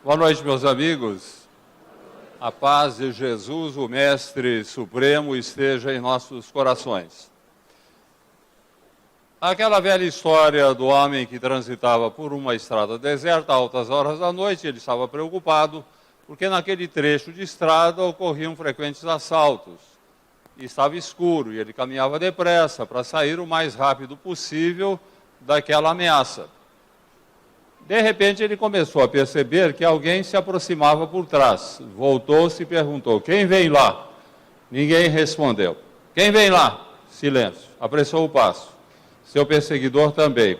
Boa noite, meus amigos. A paz de Jesus, o Mestre Supremo, esteja em nossos corações. Aquela velha história do homem que transitava por uma estrada deserta a altas horas da noite, ele estava preocupado, porque naquele trecho de estrada ocorriam frequentes assaltos. E estava escuro, e ele caminhava depressa para sair o mais rápido possível daquela ameaça. De repente ele começou a perceber que alguém se aproximava por trás. Voltou-se e perguntou: quem vem lá? Ninguém respondeu. Quem vem lá? Silêncio. Apressou o passo. Seu perseguidor também.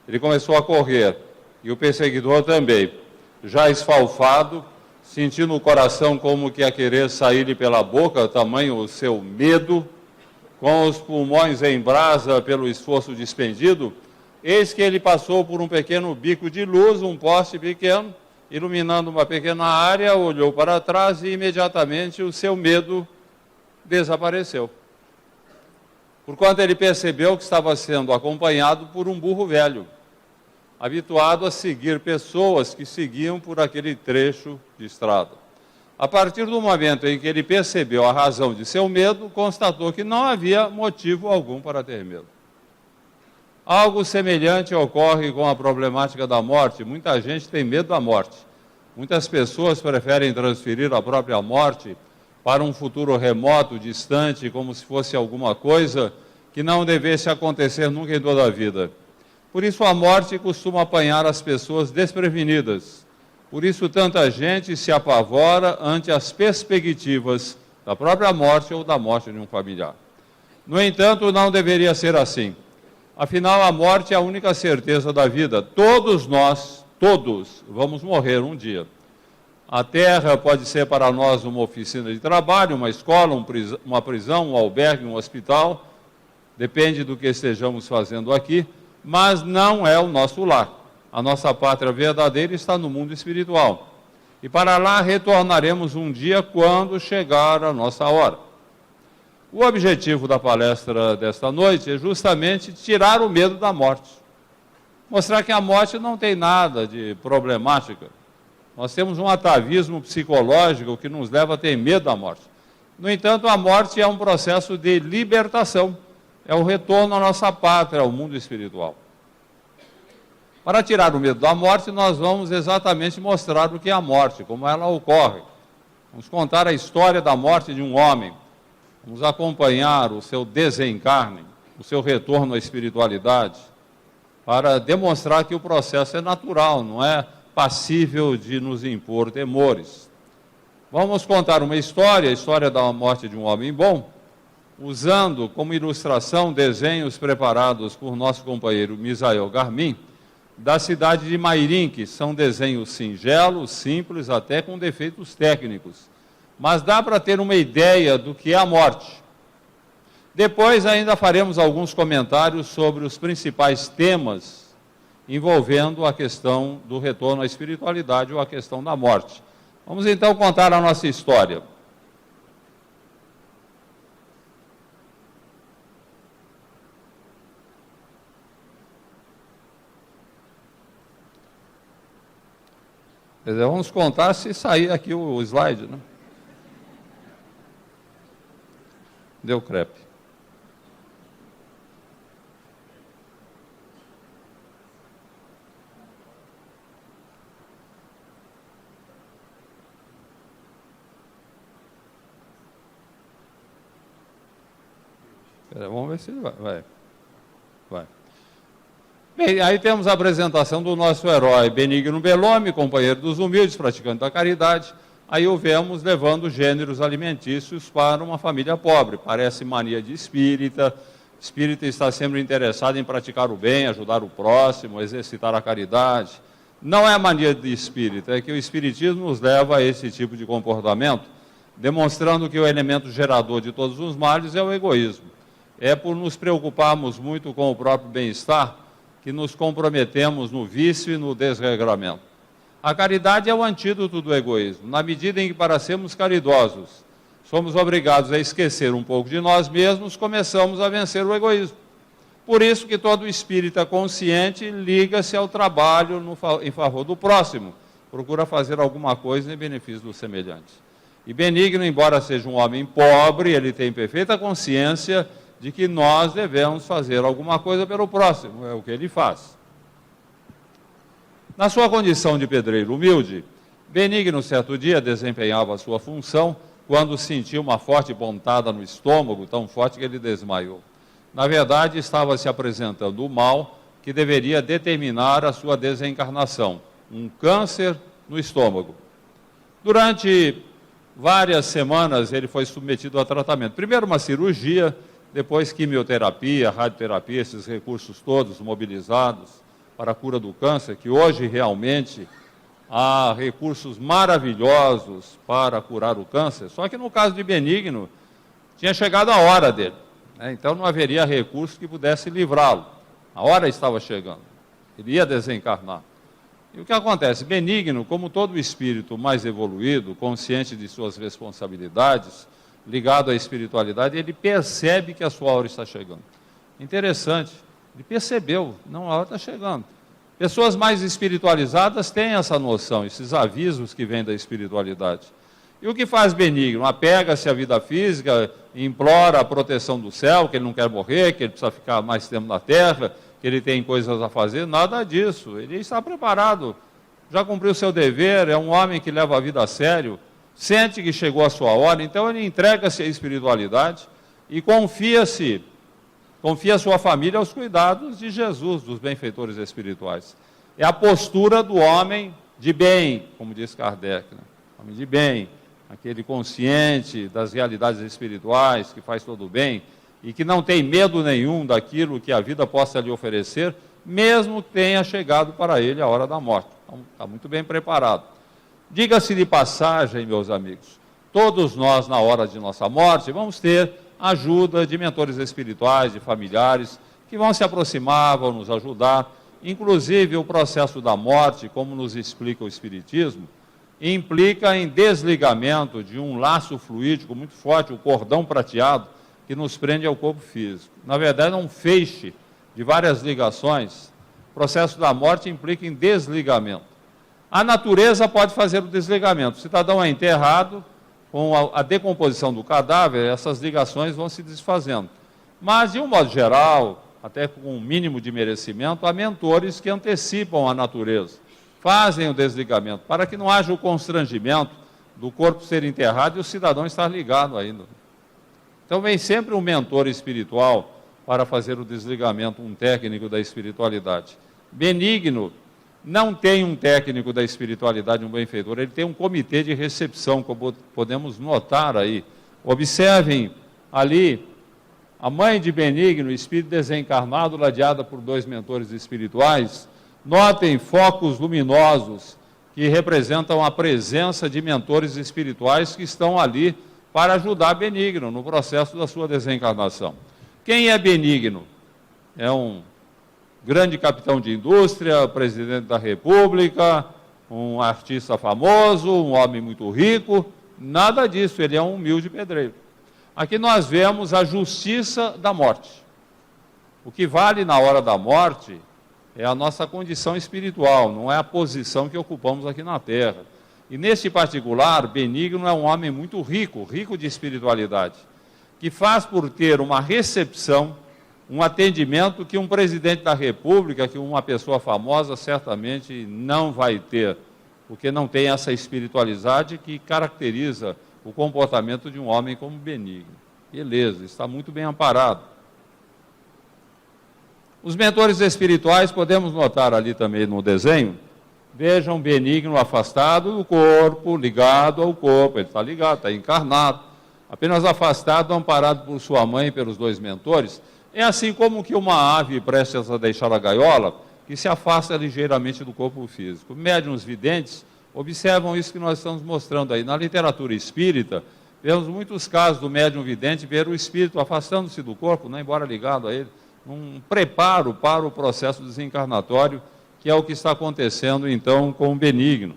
Ele começou a correr, e o perseguidor também. Já esfalfado, sentindo o coração como que a querer sair-lhe pela boca, tamanho o seu medo, com os pulmões em brasa pelo esforço despendido, eis que ele passou por um pequeno bico de luz, um poste pequeno, iluminando uma pequena área, olhou para trás e imediatamente o seu medo desapareceu. Porquanto ele percebeu que estava sendo acompanhado por um burro velho, habituado a seguir pessoas que seguiam por aquele trecho de estrada. A partir do momento em que ele percebeu a razão de seu medo, constatou que não havia motivo algum para ter medo. Algo semelhante ocorre com a problemática da morte. Muita gente tem medo da morte. Muitas pessoas preferem transferir a própria morte para um futuro remoto, distante, como se fosse alguma coisa que não devesse acontecer nunca em toda a vida. Por isso a morte costuma apanhar as pessoas desprevenidas. Por isso tanta gente se apavora ante as perspectivas da própria morte ou da morte de um familiar. No entanto, não deveria ser assim. Afinal, a morte é a única certeza da vida. Todos nós, vamos morrer um dia. A terra pode ser para nós uma oficina de trabalho, uma escola, uma prisão, um albergue, um hospital. Depende do que estejamos fazendo aqui, mas não é o nosso lar. A nossa pátria verdadeira está no mundo espiritual. E para lá retornaremos um dia quando chegar a nossa hora. O objetivo da palestra desta noite é justamente tirar o medo da morte. Mostrar que a morte não tem nada de problemática. Nós temos um atavismo psicológico que nos leva a ter medo da morte. No entanto, a morte é um processo de libertação. É o retorno à nossa pátria, ao mundo espiritual. Para tirar o medo da morte, nós vamos exatamente mostrar o que é a morte, como ela ocorre. Vamos contar a história da morte de um homem. Vamos acompanhar o seu desencarne, o seu retorno à espiritualidade, para demonstrar que o processo é natural, não é passível de nos impor temores. Vamos contar uma história, a história da morte de um homem bom, usando como ilustração desenhos preparados por nosso companheiro Misael Garmin, da cidade de Mairim, que são desenhos singelos, simples, até com defeitos técnicos. Mas dá para ter uma ideia do que é a morte. Depois ainda faremos alguns comentários sobre os principais temas envolvendo a questão do retorno à espiritualidade ou a questão da morte. Vamos então contar a nossa história. Quer dizer, vamos contar se sair aqui o slide, né? Deu crepe. Vamos ver se vai. Bem, aí temos a apresentação do nosso herói Benigno Bellomi, companheiro dos humildes, praticante da caridade. Aí o vemos levando gêneros alimentícios para uma família pobre. Parece mania de espírita. Espírita está sempre interessado em praticar o bem, ajudar o próximo, exercitar a caridade. Não é mania de espírita, é que o espiritismo nos leva a esse tipo de comportamento, demonstrando que o elemento gerador de todos os males é o egoísmo. É por nos preocuparmos muito com o próprio bem-estar que nos comprometemos no vício e no desregramento. A caridade é o antídoto do egoísmo. Na medida em que, para sermos caridosos, somos obrigados a esquecer um pouco de nós mesmos, começamos a vencer o egoísmo. Por isso que todo espírita consciente liga-se ao trabalho em favor do próximo, procura fazer alguma coisa em benefício do semelhante. E Benigno, embora seja um homem pobre, ele tem perfeita consciência de que nós devemos fazer alguma coisa pelo próximo, é o que ele faz. Na sua condição de pedreiro humilde, Benigno, certo dia, desempenhava a sua função quando sentiu uma forte pontada no estômago, tão forte que ele desmaiou. Na verdade, estava se apresentando o mal que deveria determinar a sua desencarnação, um câncer no estômago. Durante várias semanas ele foi submetido a tratamento. Primeiro uma cirurgia, depois quimioterapia, radioterapia, esses recursos todos mobilizados para a cura do câncer, que hoje realmente há recursos maravilhosos para curar o câncer. Só que no caso de Benigno, tinha chegado a hora dele, né? Então não haveria recurso que pudesse livrá-lo. A hora estava chegando, ele ia desencarnar. E o que acontece? Benigno, como todo espírito mais evoluído, consciente de suas responsabilidades, ligado à espiritualidade, ele percebe que a sua hora está chegando. Interessante, ele percebeu, não, a hora está chegando. Pessoas mais espiritualizadas têm essa noção, esses avisos que vêm da espiritualidade. E o que faz Benigno? Apega-se à vida física, implora a proteção do céu, que ele não quer morrer, que ele precisa ficar mais tempo na terra, que ele tem coisas a fazer, nada disso. Ele está preparado, já cumpriu seu dever, é um homem que leva a vida a sério, sente que chegou a sua hora, então ele entrega-se à espiritualidade e confia sua família aos cuidados de Jesus, dos benfeitores espirituais. É a postura do homem de bem, como diz Kardec, né? Homem de bem, aquele consciente das realidades espirituais, que faz todo o bem, e que não tem medo nenhum daquilo que a vida possa lhe oferecer, mesmo que tenha chegado para ele a hora da morte. Então, está muito bem preparado. Diga-se de passagem, meus amigos, todos nós, na hora de nossa morte, vamos ter ajuda de mentores espirituais, de familiares, que vão se aproximar, vão nos ajudar. Inclusive, o processo da morte, como nos explica o Espiritismo, implica em desligamento de um laço fluídico muito forte, o cordão prateado, que nos prende ao corpo físico. Na verdade, é um feixe de várias ligações. O processo da morte implica em desligamento. A natureza pode fazer o desligamento. O cidadão é enterrado, com a decomposição do cadáver, essas ligações vão se desfazendo. Mas, de um modo geral, até com um mínimo de merecimento, há mentores que antecipam a natureza, fazem o desligamento, para que não haja o constrangimento do corpo ser enterrado e o cidadão estar ligado ainda. Então vem sempre um mentor espiritual para fazer o desligamento, um técnico da espiritualidade. Benigno não tem um técnico da espiritualidade, um benfeitor, ele tem um comitê de recepção, como podemos notar aí. Observem ali a mãe de Benigno, espírito desencarnado, ladeada por 2 mentores espirituais. Notem focos luminosos que representam a presença de mentores espirituais que estão ali para ajudar Benigno no processo da sua desencarnação. Quem é Benigno? É um grande capitão de indústria, presidente da República, um artista famoso, um homem muito rico? Nada disso, ele é um humilde pedreiro. Aqui nós vemos a justiça da morte. O que vale na hora da morte é a nossa condição espiritual, não é a posição que ocupamos aqui na Terra. E neste particular, Benigno é um homem muito rico, rico de espiritualidade, que faz por ter uma recepção, um atendimento que um presidente da República, que uma pessoa famosa certamente não vai ter, porque não tem essa espiritualidade que caracteriza o comportamento de um homem como Benigno. Beleza, está muito bem amparado. Os mentores espirituais, podemos notar ali também no desenho, vejam Benigno afastado do corpo, ligado ao corpo, ele está ligado, está encarnado, apenas afastado, amparado por sua mãe e pelos 2 mentores. É assim como que uma ave prestes a deixar a gaiola, que se afasta ligeiramente do corpo físico. Médiuns videntes observam isso que nós estamos mostrando aí. Na literatura espírita, vemos muitos casos do médium vidente ver o espírito afastando-se do corpo, né, embora ligado a ele, um preparo para o processo desencarnatório, que é o que está acontecendo, então, com o Benigno.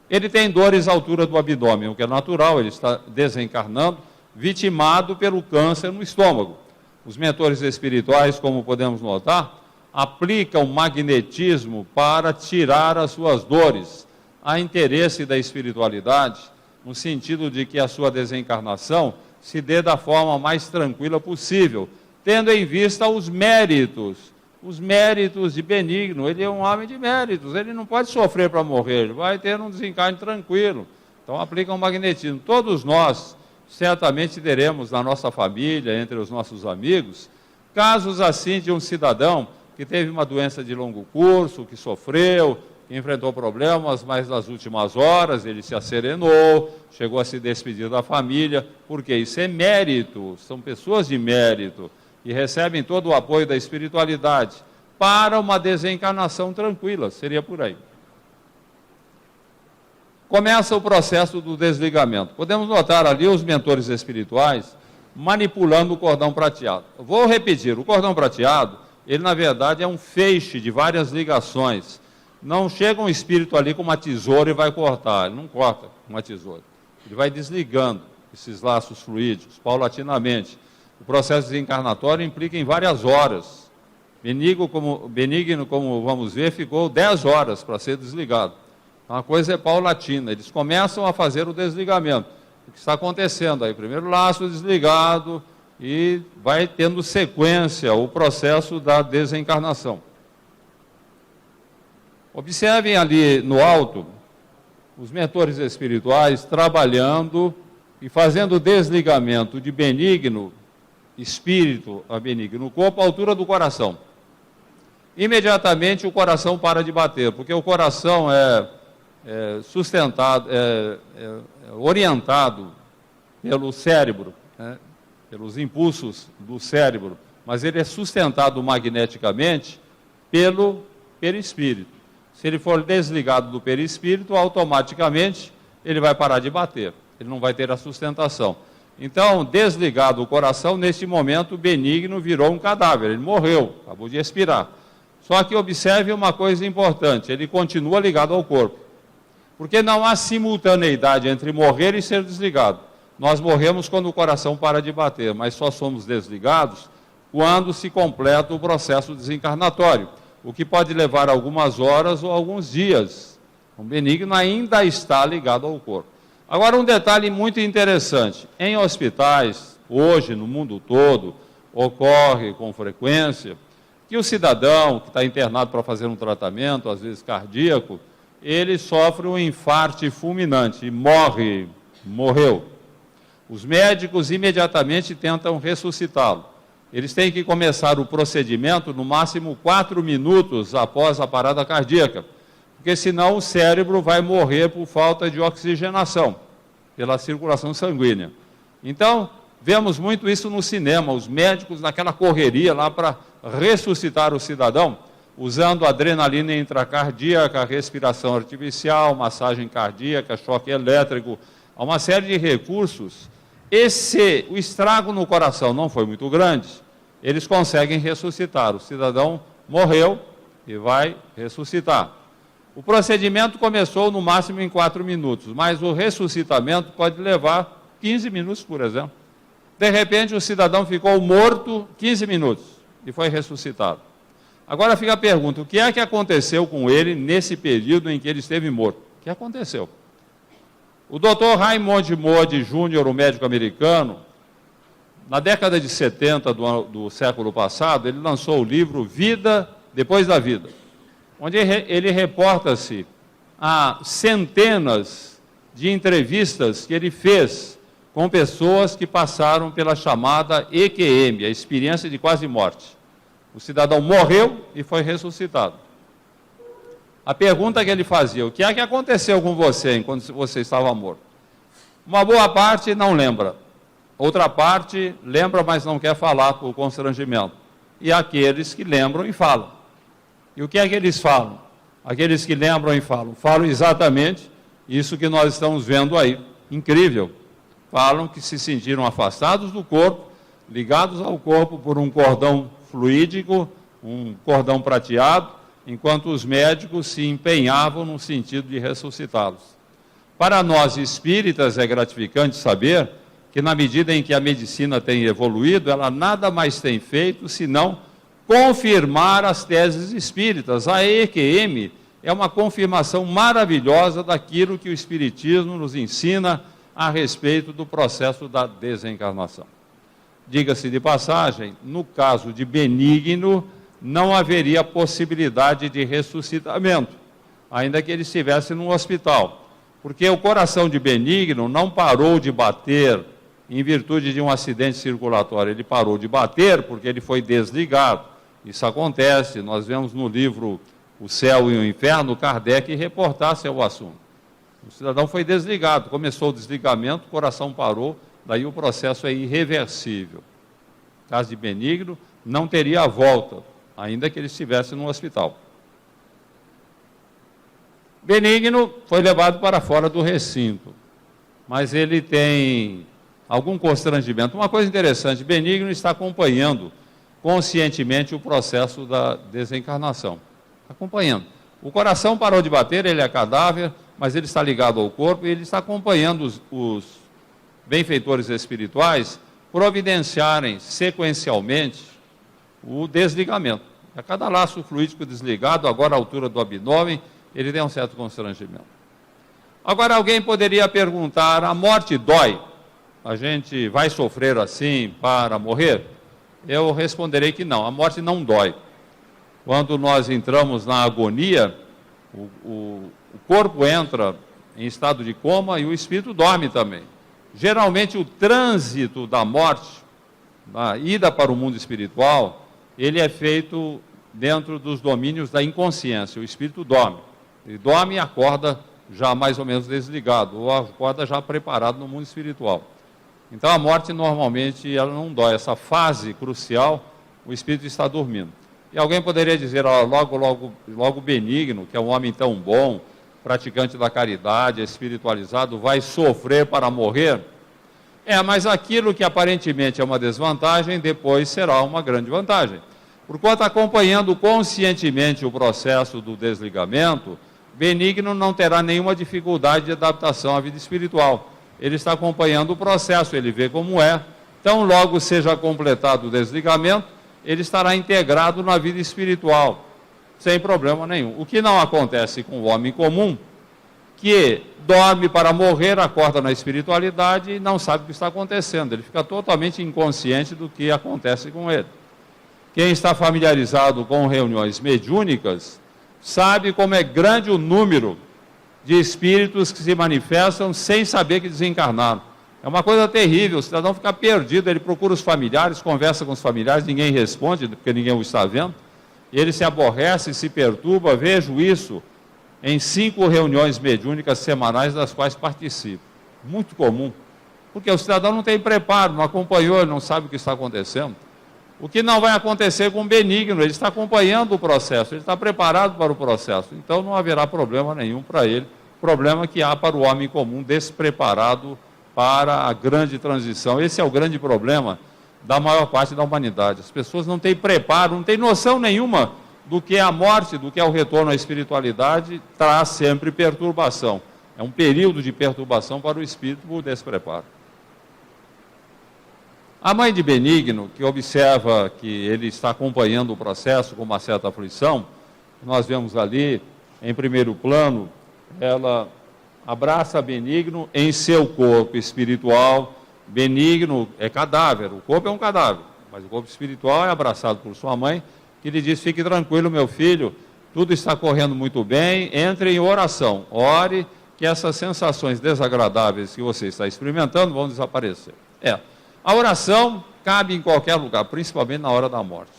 Ele tem dores à altura do abdômen, o que é natural, ele está desencarnando, vitimado pelo câncer no estômago. Os mentores espirituais, como podemos notar, aplicam magnetismo para tirar as suas dores. Há interesse da espiritualidade, no sentido de que a sua desencarnação se dê da forma mais tranquila possível, tendo em vista os méritos de Benigno. Ele é um homem de méritos, ele não pode sofrer para morrer, ele vai ter um desencarne tranquilo. Então aplicam magnetismo. Todos nós certamente teremos na nossa família, entre os nossos amigos, casos assim de um cidadão que teve uma doença de longo curso, que sofreu, que enfrentou problemas, mas nas últimas horas ele se acerenou, chegou a se despedir da família, porque isso é mérito, são pessoas de mérito, e recebem todo o apoio da espiritualidade para uma desencarnação tranquila, seria por aí. Começa o processo do desligamento. Podemos notar ali os mentores espirituais manipulando o cordão prateado. Vou repetir, o cordão prateado, ele na verdade é um feixe de várias ligações. Não chega um espírito ali com uma tesoura e vai cortar, ele não corta com uma tesoura. Ele vai desligando esses laços fluídicos, paulatinamente. O processo desencarnatório implica em várias horas. Benigno, como vamos ver, ficou 10 horas para ser desligado. Então, a coisa é paulatina, eles começam a fazer o desligamento. O que está acontecendo aí? Primeiro laço desligado e vai tendo sequência o processo da desencarnação. Observem ali no alto os mentores espirituais trabalhando e fazendo o desligamento de benigno espírito a benigno corpo à altura do coração. Imediatamente o coração para de bater, porque o coração é orientado pelo cérebro, né, pelos impulsos do cérebro, mas ele é sustentado magneticamente pelo perispírito. Se ele for desligado do perispírito, automaticamente ele vai parar de bater, ele não vai ter a sustentação. Então, desligado o coração, neste momento, o benigno virou um cadáver, ele morreu, acabou de expirar. Só que observe uma coisa importante, ele continua ligado ao corpo, porque não há simultaneidade entre morrer e ser desligado. Nós morremos quando o coração para de bater, mas só somos desligados quando se completa o processo desencarnatório, o que pode levar algumas horas ou alguns dias. O benigno ainda está ligado ao corpo. Agora, um detalhe muito interessante. Em hospitais, hoje, no mundo todo, ocorre com frequência que o cidadão que está internado para fazer um tratamento, às vezes cardíaco, ele sofre um infarto fulminante e morreu. Os médicos imediatamente tentam ressuscitá-lo. Eles têm que começar o procedimento no máximo 4 minutos após a parada cardíaca, porque senão o cérebro vai morrer por falta de oxigenação, pela circulação sanguínea. Então, vemos muito isso no cinema, os médicos naquela correria lá para ressuscitar o cidadão, usando adrenalina intracardíaca, respiração artificial, massagem cardíaca, choque elétrico, há uma série de recursos. O estrago no coração não foi muito grande, eles conseguem ressuscitar. O cidadão morreu e vai ressuscitar. O procedimento começou no máximo em 4 minutos, mas o ressuscitamento pode levar 15 minutos, por exemplo. De repente, o cidadão ficou morto 15 minutos e foi ressuscitado. Agora fica a pergunta, o que é que aconteceu com ele nesse período em que ele esteve morto? O que aconteceu? O Dr. Raymond Moody Jr., o médico americano, na década de 70 do século passado, ele lançou o livro Vida Depois da Vida, onde ele reporta-se a centenas de entrevistas que ele fez com pessoas que passaram pela chamada EQM, a experiência de quase morte. O cidadão morreu e foi ressuscitado. A pergunta que ele fazia, o que é que aconteceu com você enquanto você estava morto? Uma boa parte não lembra, outra parte lembra, mas não quer falar por constrangimento. E aqueles que lembram e falam. E o que é que eles falam? Aqueles que lembram e falam exatamente isso que nós estamos vendo aí, incrível. Falam que se sentiram afastados do corpo, ligados ao corpo por um cordão fluídico, um cordão prateado, enquanto os médicos se empenhavam no sentido de ressuscitá-los. Para nós espíritas é gratificante saber que na medida em que a medicina tem evoluído, ela nada mais tem feito senão confirmar as teses espíritas. A EQM é uma confirmação maravilhosa daquilo que o Espiritismo nos ensina a respeito do processo da desencarnação. Diga-se de passagem, no caso de Benigno, não haveria possibilidade de ressuscitamento, ainda que ele estivesse num hospital, porque o coração de Benigno não parou de bater em virtude de um acidente circulatório, ele parou de bater porque ele foi desligado. Isso acontece, nós vemos no livro O Céu e o Inferno, Kardec reportar seu assunto. O cidadão foi desligado, começou o desligamento, o coração parou, daí o processo é irreversível. No caso de Benigno, não teria volta, ainda que ele estivesse no hospital. Benigno foi levado para fora do recinto, mas ele tem algum constrangimento. Uma coisa interessante, Benigno está acompanhando conscientemente o processo da desencarnação. Acompanhando. O coração parou de bater, ele é cadáver, mas ele está ligado ao corpo e ele está acompanhando os benfeitores espirituais providenciarem sequencialmente o desligamento. A cada laço fluídico desligado, agora à altura do abdômen, ele tem um certo constrangimento. Agora alguém poderia perguntar, a morte dói? A gente vai sofrer assim para morrer? Eu responderei que não, a morte não dói. Quando nós entramos na agonia, o corpo entra em estado de coma e o espírito dorme também. Geralmente o trânsito da morte, a ida para o mundo espiritual, ele é feito dentro dos domínios da inconsciência. O espírito dorme. Ele dorme e acorda já mais ou menos desligado, ou acorda já preparado no mundo espiritual. Então a morte normalmente ela não dói. Essa fase crucial, o espírito está dormindo. E alguém poderia dizer, logo Benigno, que é um homem tão bom, praticante da caridade, espiritualizado, vai sofrer para morrer? Mas aquilo que aparentemente é uma desvantagem, depois será uma grande vantagem. Porquanto acompanhando conscientemente o processo do desligamento, Benigno não terá nenhuma dificuldade de adaptação à vida espiritual. Ele está acompanhando o processo, ele vê como é. Então, logo seja completado o desligamento, ele estará integrado na vida espiritual, sem problema nenhum. O que não acontece com o homem comum, que dorme para morrer, acorda na espiritualidade e não sabe o que está acontecendo. Ele fica totalmente inconsciente do que acontece com ele. Quem está familiarizado com reuniões mediúnicas, sabe como é grande o número de espíritos que se manifestam sem saber que desencarnaram. É uma coisa terrível, o cidadão fica perdido, ele procura os familiares, conversa com os familiares, ninguém responde, porque ninguém o está vendo, e ele se aborrece, se perturba. Vejo isso em 5 reuniões mediúnicas semanais das quais participo. Muito comum, porque o cidadão não tem preparo, não acompanhou, ele não sabe o que está acontecendo. O que não vai acontecer com o Benigno, ele está acompanhando o processo, ele está preparado para o processo, então não haverá problema nenhum para ele, problema que há para o homem comum despreparado para a grande transição. Esse é o grande problema da maior parte da humanidade. As pessoas não têm preparo, não têm noção nenhuma do que é a morte, do que é o retorno à espiritualidade, traz sempre perturbação. É um período de perturbação para o espírito por despreparo. A mãe de Benigno, que observa que ele está acompanhando o processo com uma certa aflição, nós vemos ali, em primeiro plano, ela abraça Benigno em seu corpo espiritual. Benigno é cadáver, o corpo é um cadáver, mas o corpo espiritual é abraçado por sua mãe, que lhe diz, fique tranquilo, meu filho, tudo está correndo muito bem, entre em oração, ore, que essas sensações desagradáveis que você está experimentando vão desaparecer. A oração cabe em qualquer lugar, principalmente na hora da morte.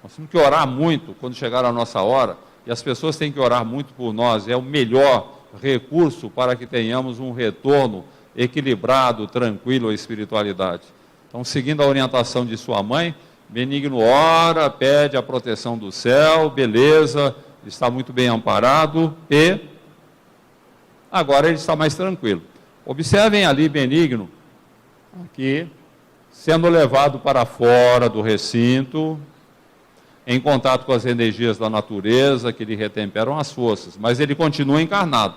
Nós temos que orar muito quando chegar a nossa hora, e as pessoas têm que orar muito por nós, é o melhor recurso para que tenhamos um retorno equilibrado, tranquilo à espiritualidade. Então, seguindo a orientação de sua mãe, Benigno ora, pede a proteção do céu, beleza, está muito bem amparado e agora ele está mais tranquilo. Observem ali Benigno, aqui, sendo levado para fora do recinto, em contato com as energias da natureza que lhe retemperam as forças, mas ele continua encarnado.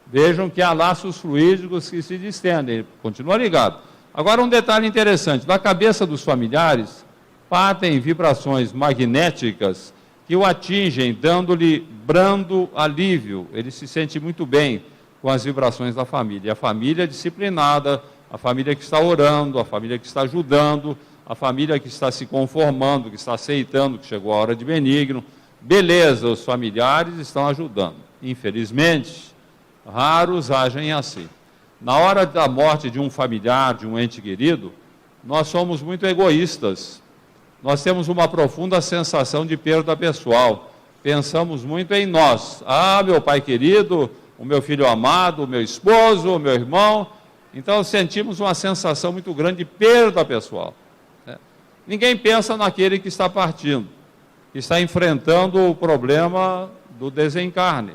Vejam que há laços fluídicos que se distendem, ele continua ligado. Agora um detalhe interessante, da cabeça dos familiares, partem vibrações magnéticas que o atingem, dando-lhe brando alívio. Ele se sente muito bem com as vibrações da família. A família disciplinada, a família que está orando, a família que está ajudando, a família que está se conformando, que está aceitando que chegou a hora de benigno. Beleza, os familiares estão ajudando. Infelizmente, raros agem assim. Na hora da morte de um familiar, de um ente querido, nós somos muito egoístas. Nós temos uma profunda sensação de perda pessoal. Pensamos muito em nós. Ah, meu pai querido, o meu filho amado, o meu esposo, o meu irmão. Então sentimos uma sensação muito grande de perda pessoal. Ninguém pensa naquele que está partindo, que está enfrentando o problema do desencarne,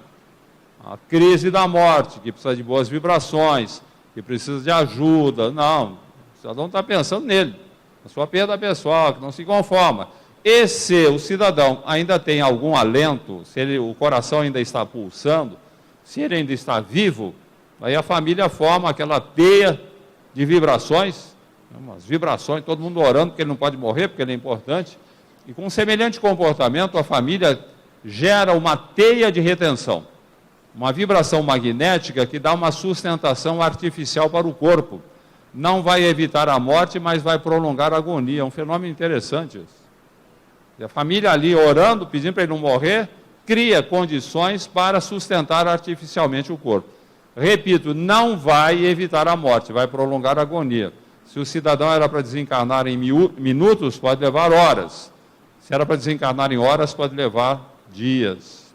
a crise da morte, que precisa de boas vibrações, que precisa de ajuda. Não, o cidadão está pensando nele, na sua perda pessoal, que não se conforma. E se o cidadão ainda tem algum alento, se o coração ainda está pulsando, se ele ainda está vivo, aí a família forma aquela teia de vibrações, umas vibrações, todo mundo orando porque ele não pode morrer, porque ele é importante. E com semelhante comportamento, a família gera uma teia de retenção, uma vibração magnética que dá uma sustentação artificial para o corpo. Não vai evitar a morte, mas vai prolongar a agonia. É um fenômeno interessante isso. E a família ali orando, pedindo para ele não morrer, cria condições para sustentar artificialmente o corpo. Repito, não vai evitar a morte, vai prolongar a agonia. Se o cidadão era para desencarnar em minutos, pode levar horas. Se era para desencarnar em horas, pode levar dias.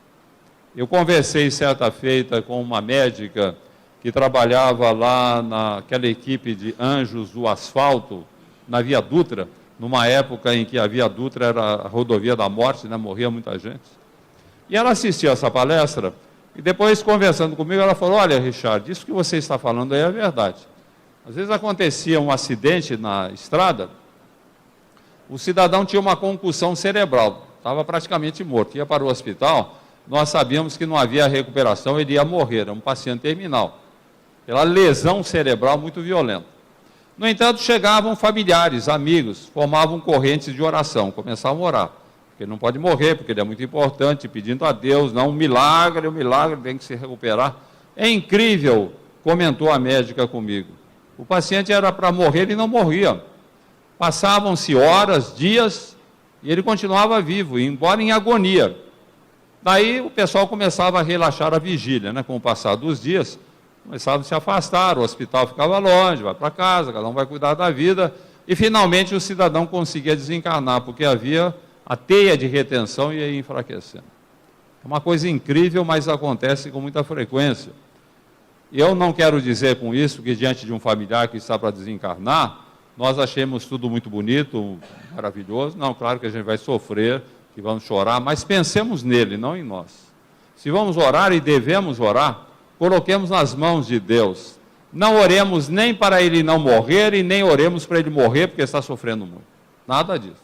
Eu conversei certa feita com uma médica que trabalhava lá naquela equipe de anjos do asfalto, na Via Dutra, numa época em que a Via Dutra era a rodovia da morte, né? Morria muita gente. E ela assistiu essa palestra, e depois, conversando comigo, ela falou: olha, Richard, isso que você está falando aí é verdade. Às vezes acontecia um acidente na estrada, o cidadão tinha uma concussão cerebral, estava praticamente morto, ia para o hospital, nós sabíamos que não havia recuperação, ele ia morrer, era um paciente terminal, pela lesão cerebral muito violenta. No entanto, chegavam familiares, amigos, formavam correntes de oração, começavam a orar, porque ele não pode morrer, porque ele é muito importante, pedindo a Deus, não, o milagre tem que se recuperar. É incrível, comentou a médica comigo. O paciente era para morrer e não morria. Passavam-se horas, dias, e ele continuava vivo, embora em agonia. Daí o pessoal começava a relaxar a vigília, né? Com o passar dos dias, começavam a se afastar, o hospital ficava longe, vai para casa, cada um vai cuidar da vida, e finalmente o cidadão conseguia desencarnar, porque havia a teia de retenção e ia enfraquecendo. É uma coisa incrível, mas acontece com muita frequência. E eu não quero dizer com isso que diante de um familiar que está para desencarnar, nós achemos tudo muito bonito, maravilhoso. Não, claro que a gente vai sofrer, que vamos chorar, mas pensemos nele, não em nós. Se vamos orar e devemos orar, coloquemos nas mãos de Deus. Não oremos nem para ele não morrer e nem oremos para ele morrer porque está sofrendo muito. Nada disso.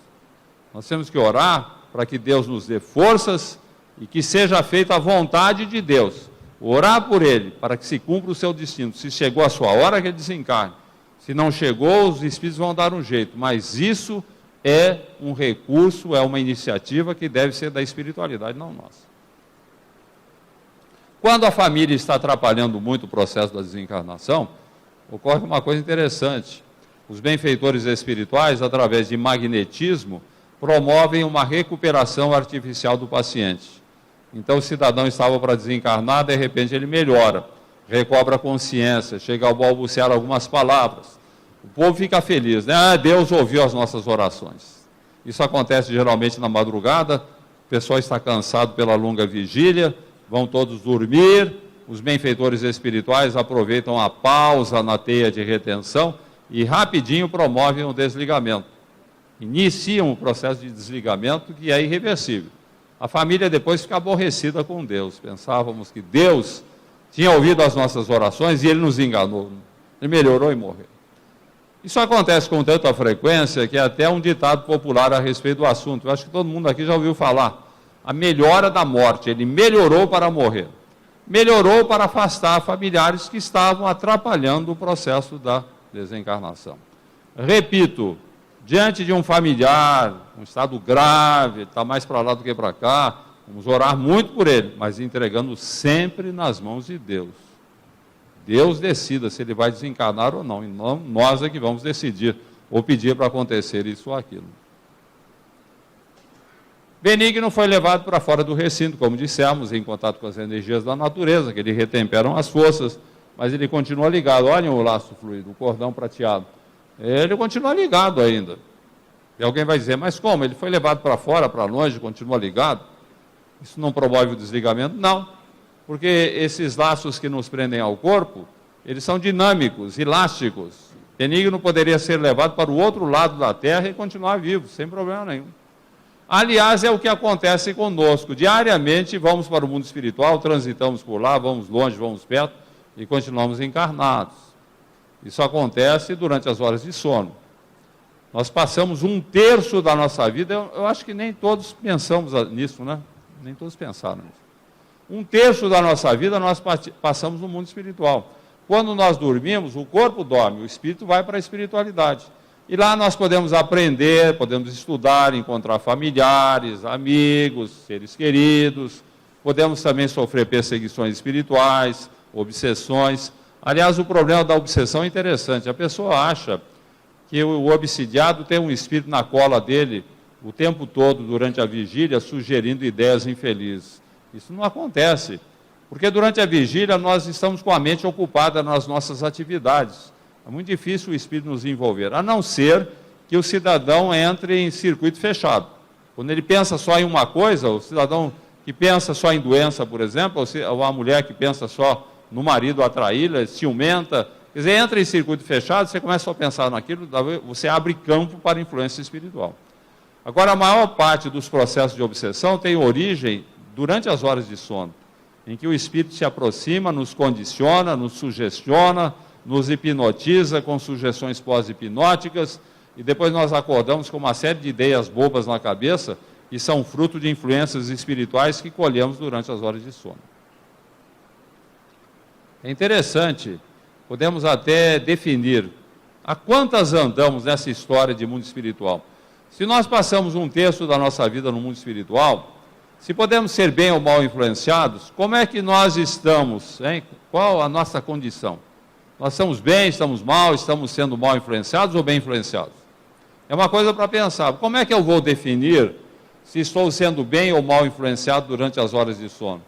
Nós temos que orar para que Deus nos dê forças e que seja feita a vontade de Deus. Orar por ele, para que se cumpra o seu destino. Se chegou a sua hora, que ele desencarne. Se não chegou, os espíritos vão dar um jeito. Mas isso é um recurso, é uma iniciativa que deve ser da espiritualidade, não nossa. Quando a família está atrapalhando muito o processo da desencarnação, ocorre uma coisa interessante. Os benfeitores espirituais, através de magnetismo, promovem uma recuperação artificial do paciente. Então o cidadão estava para desencarnar, de repente ele melhora, recobra a consciência, chega a balbuciar algumas palavras. O povo fica feliz, né? Ah, Deus ouviu as nossas orações. Isso acontece geralmente na madrugada, o pessoal está cansado pela longa vigília, vão todos dormir, os benfeitores espirituais aproveitam a pausa na teia de retenção e rapidinho promovem o desligamento. Iniciam o processo de desligamento que é irreversível. A família depois fica aborrecida com Deus. Pensávamos que Deus tinha ouvido as nossas orações e ele nos enganou. Ele melhorou e morreu. Isso acontece com tanta frequência que é até um ditado popular a respeito do assunto. Eu acho que todo mundo aqui já ouviu falar. A melhora da morte. Ele melhorou para morrer. Melhorou para afastar familiares que estavam atrapalhando o processo da desencarnação. Repito, Diante de um familiar, um estado grave, está mais para lá do que para cá, vamos orar muito por ele, mas entregando sempre nas mãos de Deus. Deus decida se ele vai desencarnar ou não, e não nós é que vamos decidir, ou pedir para acontecer isso ou aquilo. Benigno foi levado para fora do recinto, como dissemos, em contato com as energias da natureza, que lhe retemperam as forças, mas ele continua ligado. Olhem o laço fluido, o cordão prateado. Ele continua ligado ainda. E alguém vai dizer, mas como? Ele foi levado para fora, para longe, continua ligado? Isso não promove o desligamento? Não, porque esses laços que nos prendem ao corpo, eles são dinâmicos, elásticos. Benigno poderia ser levado para o outro lado da Terra e continuar vivo, sem problema nenhum. Aliás, é o que acontece conosco. Diariamente vamos para o mundo espiritual, transitamos por lá, vamos longe, vamos perto e continuamos encarnados. Isso acontece durante as horas de sono. Nós passamos 1/3 da nossa vida, eu acho que nem todos pensamos nisso, né? Nem todos pensaram nisso. 1/3 da nossa vida nós passamos no mundo espiritual. Quando nós dormimos, o corpo dorme, o espírito vai para a espiritualidade. E lá nós podemos aprender, podemos estudar, encontrar familiares, amigos, seres queridos, podemos também sofrer perseguições espirituais, obsessões. Aliás, o problema da obsessão é interessante. A pessoa acha que o obsidiado tem um espírito na cola dele o tempo todo, durante a vigília, sugerindo ideias infelizes. Isso não acontece, porque durante a vigília nós estamos com a mente ocupada nas nossas atividades. É muito difícil o espírito nos envolver, a não ser que o cidadão entre em circuito fechado. Quando ele pensa só em uma coisa, o cidadão que pensa só em doença, por exemplo, ou a mulher que pensa só no marido a traí-la, ciumenta, quer dizer, entra em circuito fechado, você começa a pensar naquilo, você abre campo para influência espiritual. Agora, a maior parte dos processos de obsessão tem origem durante as horas de sono, em que o espírito se aproxima, nos condiciona, nos sugestiona, nos hipnotiza com sugestões pós-hipnóticas, e depois nós acordamos com uma série de ideias bobas na cabeça, que são fruto de influências espirituais que colhemos durante as horas de sono. É interessante, podemos até definir a quantas andamos nessa história de mundo espiritual. Se nós passamos 1/3 da nossa vida no mundo espiritual, se podemos ser bem ou mal influenciados, como é que nós estamos, hein? Qual a nossa condição? Nós estamos bem, estamos mal, estamos sendo mal influenciados ou bem influenciados? É uma coisa para pensar. Como é que eu vou definir se estou sendo bem ou mal influenciado durante as horas de sono?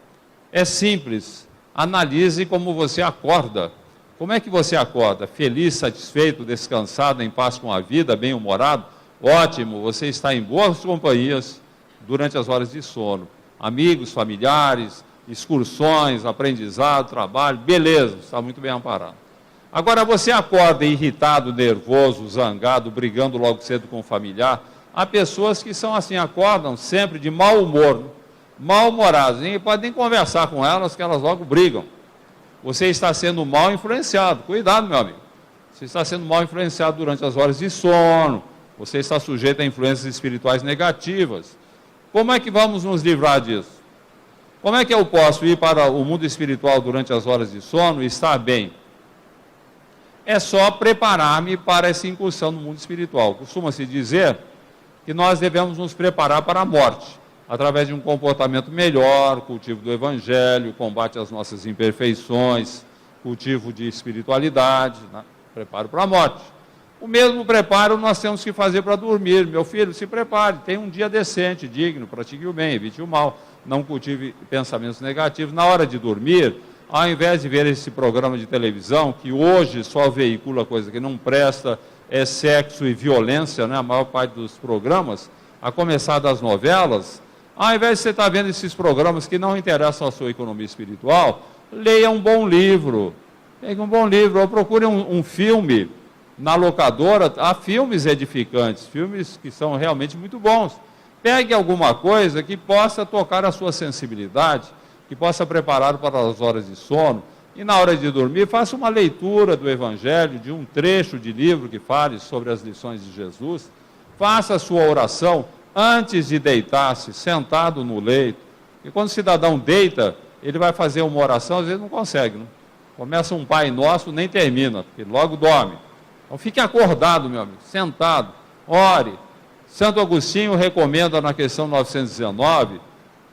É simples. Analise como você acorda. Como é que você acorda? Feliz, satisfeito, descansado, em paz com a vida, bem-humorado? Ótimo, você está em boas companhias durante as horas de sono. Amigos, familiares, excursões, aprendizado, trabalho, beleza, está muito bem amparado. Agora você acorda irritado, nervoso, zangado, brigando logo cedo com o familiar. Há pessoas que são assim, acordam sempre de mau humor, mal-humoradas, ninguém pode nem conversar com elas, que elas logo brigam. Você está sendo mal influenciado, cuidado, meu amigo. Você está sendo mal influenciado durante as horas de sono, você está sujeito a influências espirituais negativas. Como é que vamos nos livrar disso? Como é que eu posso ir para o mundo espiritual durante as horas de sono e estar bem? É só preparar-me para essa incursão no mundo espiritual. Costuma-se dizer que nós devemos nos preparar para a morte, através de um comportamento melhor, cultivo do evangelho, combate às nossas imperfeições, cultivo de espiritualidade, né? Preparo para a morte. O mesmo preparo nós temos que fazer para dormir. Meu filho, se prepare, tenha um dia decente, digno, pratique o bem, evite o mal, não cultive pensamentos negativos. Na hora de dormir, ao invés de ver esse programa de televisão, que hoje só veicula coisa que não presta, é sexo e violência, né? A maior parte dos programas, a começar das novelas, ao invés de você estar vendo esses programas que não interessam à sua economia espiritual, leia um bom livro. Pegue um bom livro, ou procure um filme na locadora. Há filmes edificantes, filmes que são realmente muito bons. Pegue alguma coisa que possa tocar a sua sensibilidade, que possa preparar para as horas de sono, e na hora de dormir, faça uma leitura do Evangelho, de um trecho de livro que fale sobre as lições de Jesus, faça a sua oração antes de deitar-se, sentado no leito. E quando o cidadão deita, ele vai fazer uma oração, às vezes não consegue, né? Começa um Pai Nosso, nem termina, porque logo dorme. Então fique acordado, meu amigo, sentado. ore. Santo Agostinho recomenda na questão 919,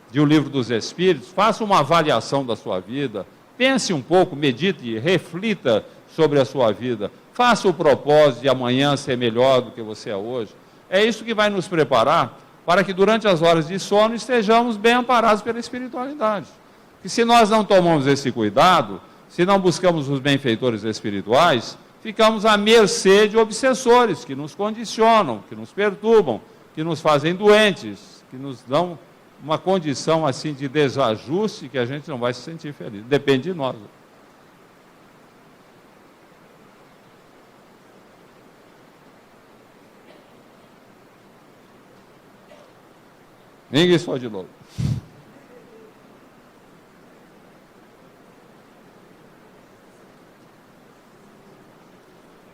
de O Livro dos Espíritos, faça uma avaliação da sua vida, pense um pouco, medite, reflita sobre a sua vida, faça o propósito de amanhã ser melhor do que você é hoje. É isso que vai nos preparar para que durante as horas de sono estejamos bem amparados pela espiritualidade. Que se nós não tomamos esse cuidado, se não buscamos os benfeitores espirituais, ficamos à mercê de obsessores que nos condicionam, que nos perturbam, que nos fazem doentes, que nos dão uma condição assim de desajuste que a gente não vai se sentir feliz. Depende de nós. Ninguém só de novo.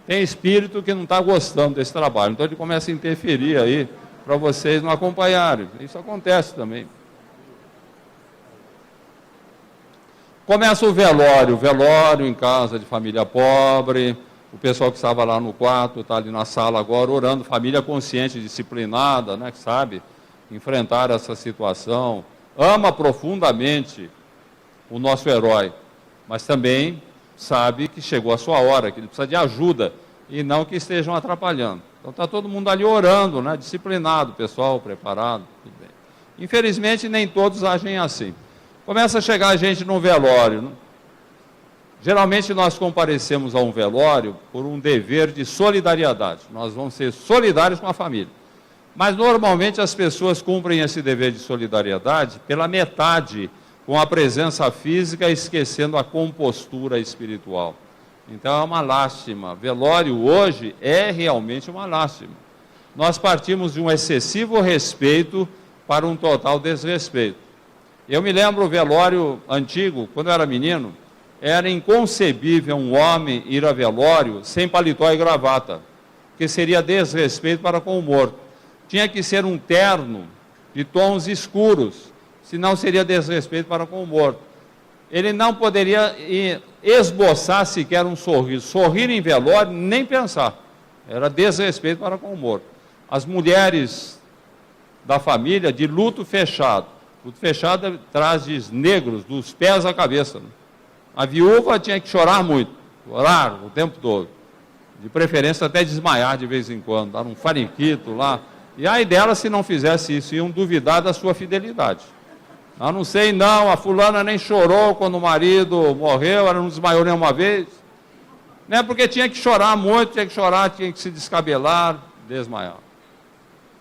Tem espírito que não está gostando desse trabalho, então ele começa a interferir aí para vocês não acompanharem. Isso acontece também. Começa o velório em casa de família pobre, o pessoal que estava lá no quarto está ali na sala agora orando, família consciente, disciplinada, né, que sabe enfrentar essa situação, ama profundamente o nosso herói, mas também sabe que chegou a sua hora, que ele precisa de ajuda e não que estejam atrapalhando. Então está todo mundo ali orando, né, disciplinado, pessoal preparado, tudo bem. Infelizmente nem todos agem assim. Começa a chegar a gente num velório, né? Geralmente nós comparecemos a um velório por um dever de solidariedade. Nós vamos ser solidários com a família. Mas normalmente as pessoas cumprem esse dever de solidariedade pela metade, com a presença física, esquecendo a compostura espiritual. Então é uma lástima. Velório hoje é realmente uma lástima. Nós partimos de um excessivo respeito para um total desrespeito. Eu me lembro o velório antigo, quando eu era menino, era inconcebível um homem ir a velório sem paletó e gravata, porque seria desrespeito para com o morto. Tinha que ser um terno de tons escuros, senão seria desrespeito para com o morto. Ele não poderia esboçar sequer um sorriso. Sorrir em velório, nem pensar. Era desrespeito para com o morto. As mulheres da família, de luto fechado. Luto fechado é trajes negros, dos pés à cabeça. Né? A viúva tinha que chorar muito, chorar o tempo todo. De preferência até desmaiar de vez em quando, dar um fariquito lá. E aí dela, se não fizesse isso, iam duvidar da sua fidelidade. Eu não sei não, a fulana nem chorou quando o marido morreu, ela não desmaiou nenhuma vez. Não é porque tinha que chorar muito, tinha que chorar, tinha que se descabelar, desmaiar.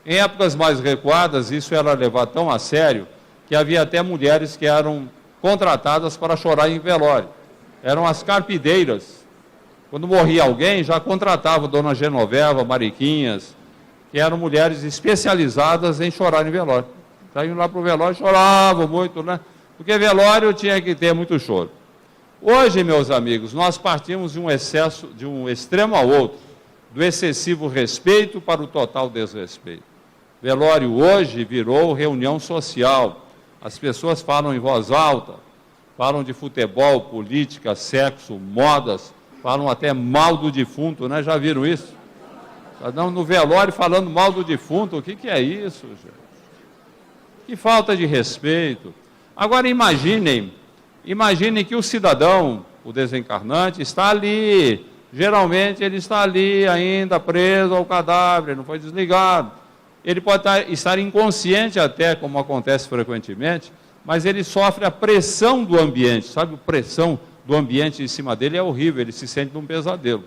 Em épocas mais recuadas, isso era levado tão a sério, que havia até mulheres que eram contratadas para chorar em velório. Eram as carpideiras. Quando morria alguém, já contratava Dona Genoveva, Mariquinhas, que eram mulheres especializadas em chorar em velório. Saíam lá para o velório, choravam muito, né? Porque velório tinha que ter muito choro. Hoje, meus amigos, nós partimos de um excesso, de um extremo ao outro, do excessivo respeito para o total desrespeito. Velório hoje virou reunião social. As pessoas falam em voz alta, falam de futebol, política, sexo, modas, falam até mal do defunto, né? Já viram isso? Estão no velório falando mal do defunto, o que é isso, gente? Que falta de respeito. Agora imaginem que o cidadão, o desencarnante, está ali, geralmente ele está ali ainda preso ao cadáver, não foi desligado. Ele pode estar inconsciente até, como acontece frequentemente, mas ele sofre a pressão do ambiente, sabe? A pressão do ambiente em cima dele é horrível, ele se sente num pesadelo.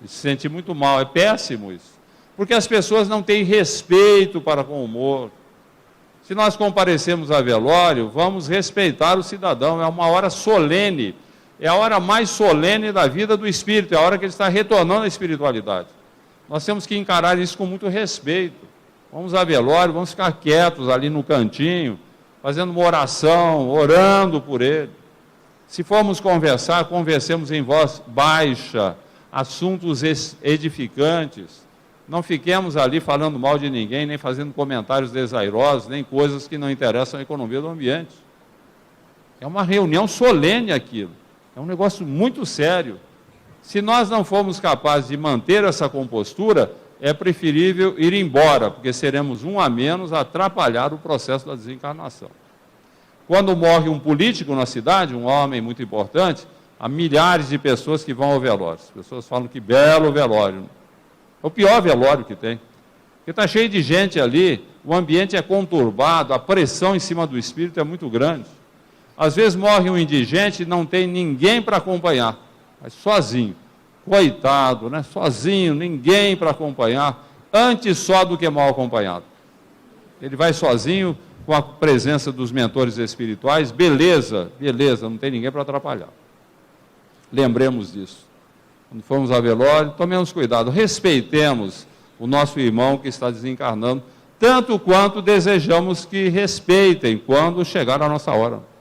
Ele se sente muito mal, é péssimo isso. Porque as pessoas não têm respeito para com o morto. Se nós comparecemos a velório, vamos respeitar o cidadão, é uma hora solene, é a hora mais solene da vida do espírito, é a hora que ele está retornando à espiritualidade. Nós temos que encarar isso com muito respeito. Vamos a velório, vamos ficar quietos ali no cantinho, fazendo uma oração, orando por ele. Se formos conversar, conversemos em voz baixa, assuntos edificantes. Não fiquemos ali falando mal de ninguém, nem fazendo comentários desairosos, nem coisas que não interessam a economia do ambiente. É uma reunião solene aquilo. É um negócio muito sério. Se nós não formos capazes de manter essa compostura, é preferível ir embora, porque seremos um a menos a atrapalhar o processo da desencarnação. Quando morre um político na cidade, um homem muito importante, há milhares de pessoas que vão ao velório. As pessoas falam que belo velório. É o pior velório que tem. Porque está cheio de gente ali, o ambiente é conturbado, a pressão em cima do espírito é muito grande. Às vezes morre um indigente e não tem ninguém para acompanhar, mas sozinho. Coitado, né? Sozinho, ninguém para acompanhar, antes só do que mal acompanhado. Ele vai sozinho, com a presença dos mentores espirituais, beleza, não tem ninguém para atrapalhar. Lembremos disso. Quando formos a velório, tomemos cuidado, respeitemos o nosso irmão que está desencarnando, tanto quanto desejamos que respeitem quando chegar a nossa hora.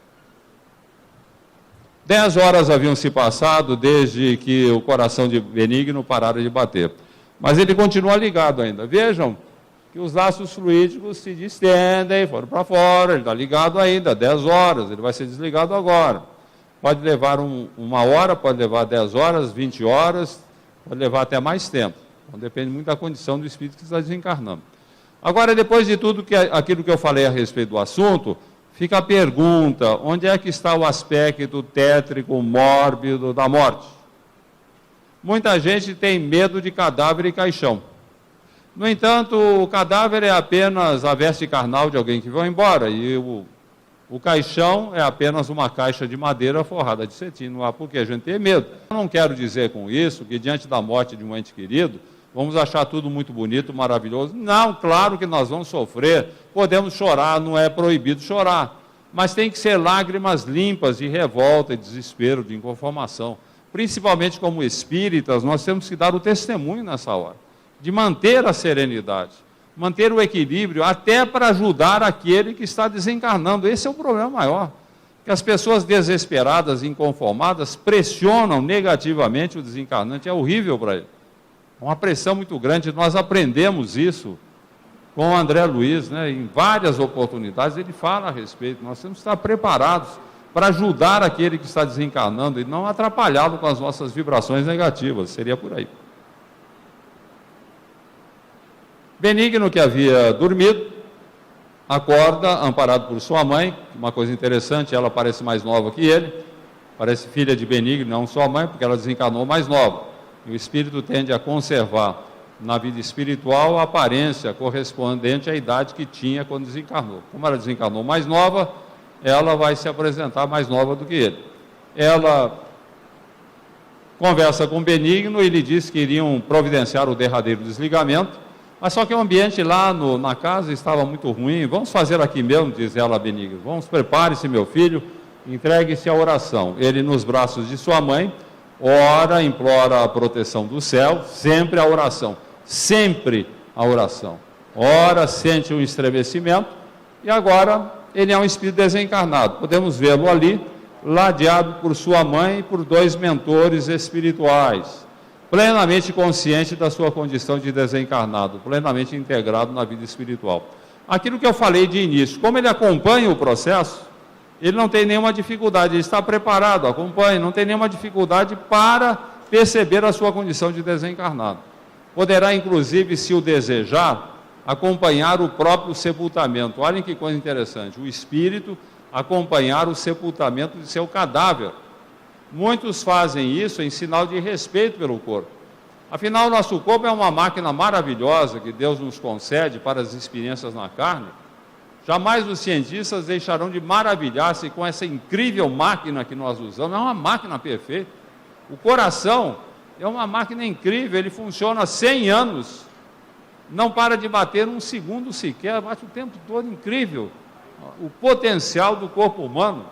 10 horas haviam se passado desde que o coração de Benigno parara de bater. Mas ele continua ligado ainda. Vejam que os laços fluídicos se distendem, foram para fora, ele está ligado ainda, 10 horas, ele vai ser desligado agora. Pode levar uma hora, pode levar 10 horas, 20 horas, pode levar até mais tempo. Então, depende muito da condição do espírito que está desencarnando. Agora, depois de tudo aquilo que eu falei a respeito do assunto, fica a pergunta, onde é que está o aspecto tétrico, mórbido da morte? Muita gente tem medo de cadáver e caixão. No entanto, o cadáver é apenas a veste carnal de alguém que vai embora, e o caixão é apenas uma caixa de madeira forrada de cetim, não há por que a gente ter medo. Eu não quero dizer com isso que diante da morte de um ente querido, vamos achar tudo muito bonito, maravilhoso. Não, claro que nós vamos sofrer, podemos chorar, não é proibido chorar, mas tem que ser lágrimas limpas de revolta, de desespero, de inconformação. Principalmente como espíritas, nós temos que dar o testemunho nessa hora, de manter a serenidade, manter o equilíbrio, até para ajudar aquele que está desencarnando. Esse é o problema maior, que as pessoas desesperadas, inconformadas, pressionam negativamente o desencarnante, é horrível para ele. É uma pressão muito grande, nós aprendemos isso com o André Luiz, né? Em várias oportunidades ele fala a respeito, nós temos que estar preparados para ajudar aquele que está desencarnando e não atrapalhá-lo com as nossas vibrações negativas, seria por aí. Benigno, que havia dormido, acorda, amparado por sua mãe, uma coisa interessante, ela parece mais nova que ele, parece filha de Benigno, não sua mãe, porque ela desencarnou mais nova. E o espírito tende a conservar na vida espiritual a aparência correspondente à idade que tinha quando desencarnou. Como ela desencarnou mais nova, ela vai se apresentar mais nova do que ele. Ela conversa com Benigno e lhe diz que iriam providenciar o derradeiro desligamento, mas só que o ambiente lá na casa estava muito ruim. Vamos fazer aqui mesmo, diz ela a Benigno. Vamos, prepare-se, meu filho, entregue-se à oração. Ele, nos braços de sua mãe, ora, implora a proteção do céu, sempre a oração. Sempre a oração. Ora, sente um estremecimento, e agora ele é um espírito desencarnado. Podemos vê-lo ali, ladeado por sua mãe e por 2 mentores espirituais, plenamente consciente da sua condição de desencarnado, plenamente integrado na vida espiritual. Aquilo que eu falei de início, como ele acompanha o processo, ele não tem nenhuma dificuldade, ele está preparado, acompanha, não tem nenhuma dificuldade para perceber a sua condição de desencarnado. Poderá, inclusive, se o desejar, acompanhar o próprio sepultamento. Olhem que coisa interessante, o espírito acompanhar o sepultamento de seu cadáver. Muitos fazem isso em sinal de respeito pelo corpo. Afinal, o nosso corpo é uma máquina maravilhosa que Deus nos concede para as experiências na carne. Jamais os cientistas deixarão de maravilhar-se com essa incrível máquina que nós usamos. É uma máquina perfeita. O coração é uma máquina incrível, ele funciona há 100 anos. Não para de bater um segundo sequer, bate o tempo todo, incrível. O potencial do corpo humano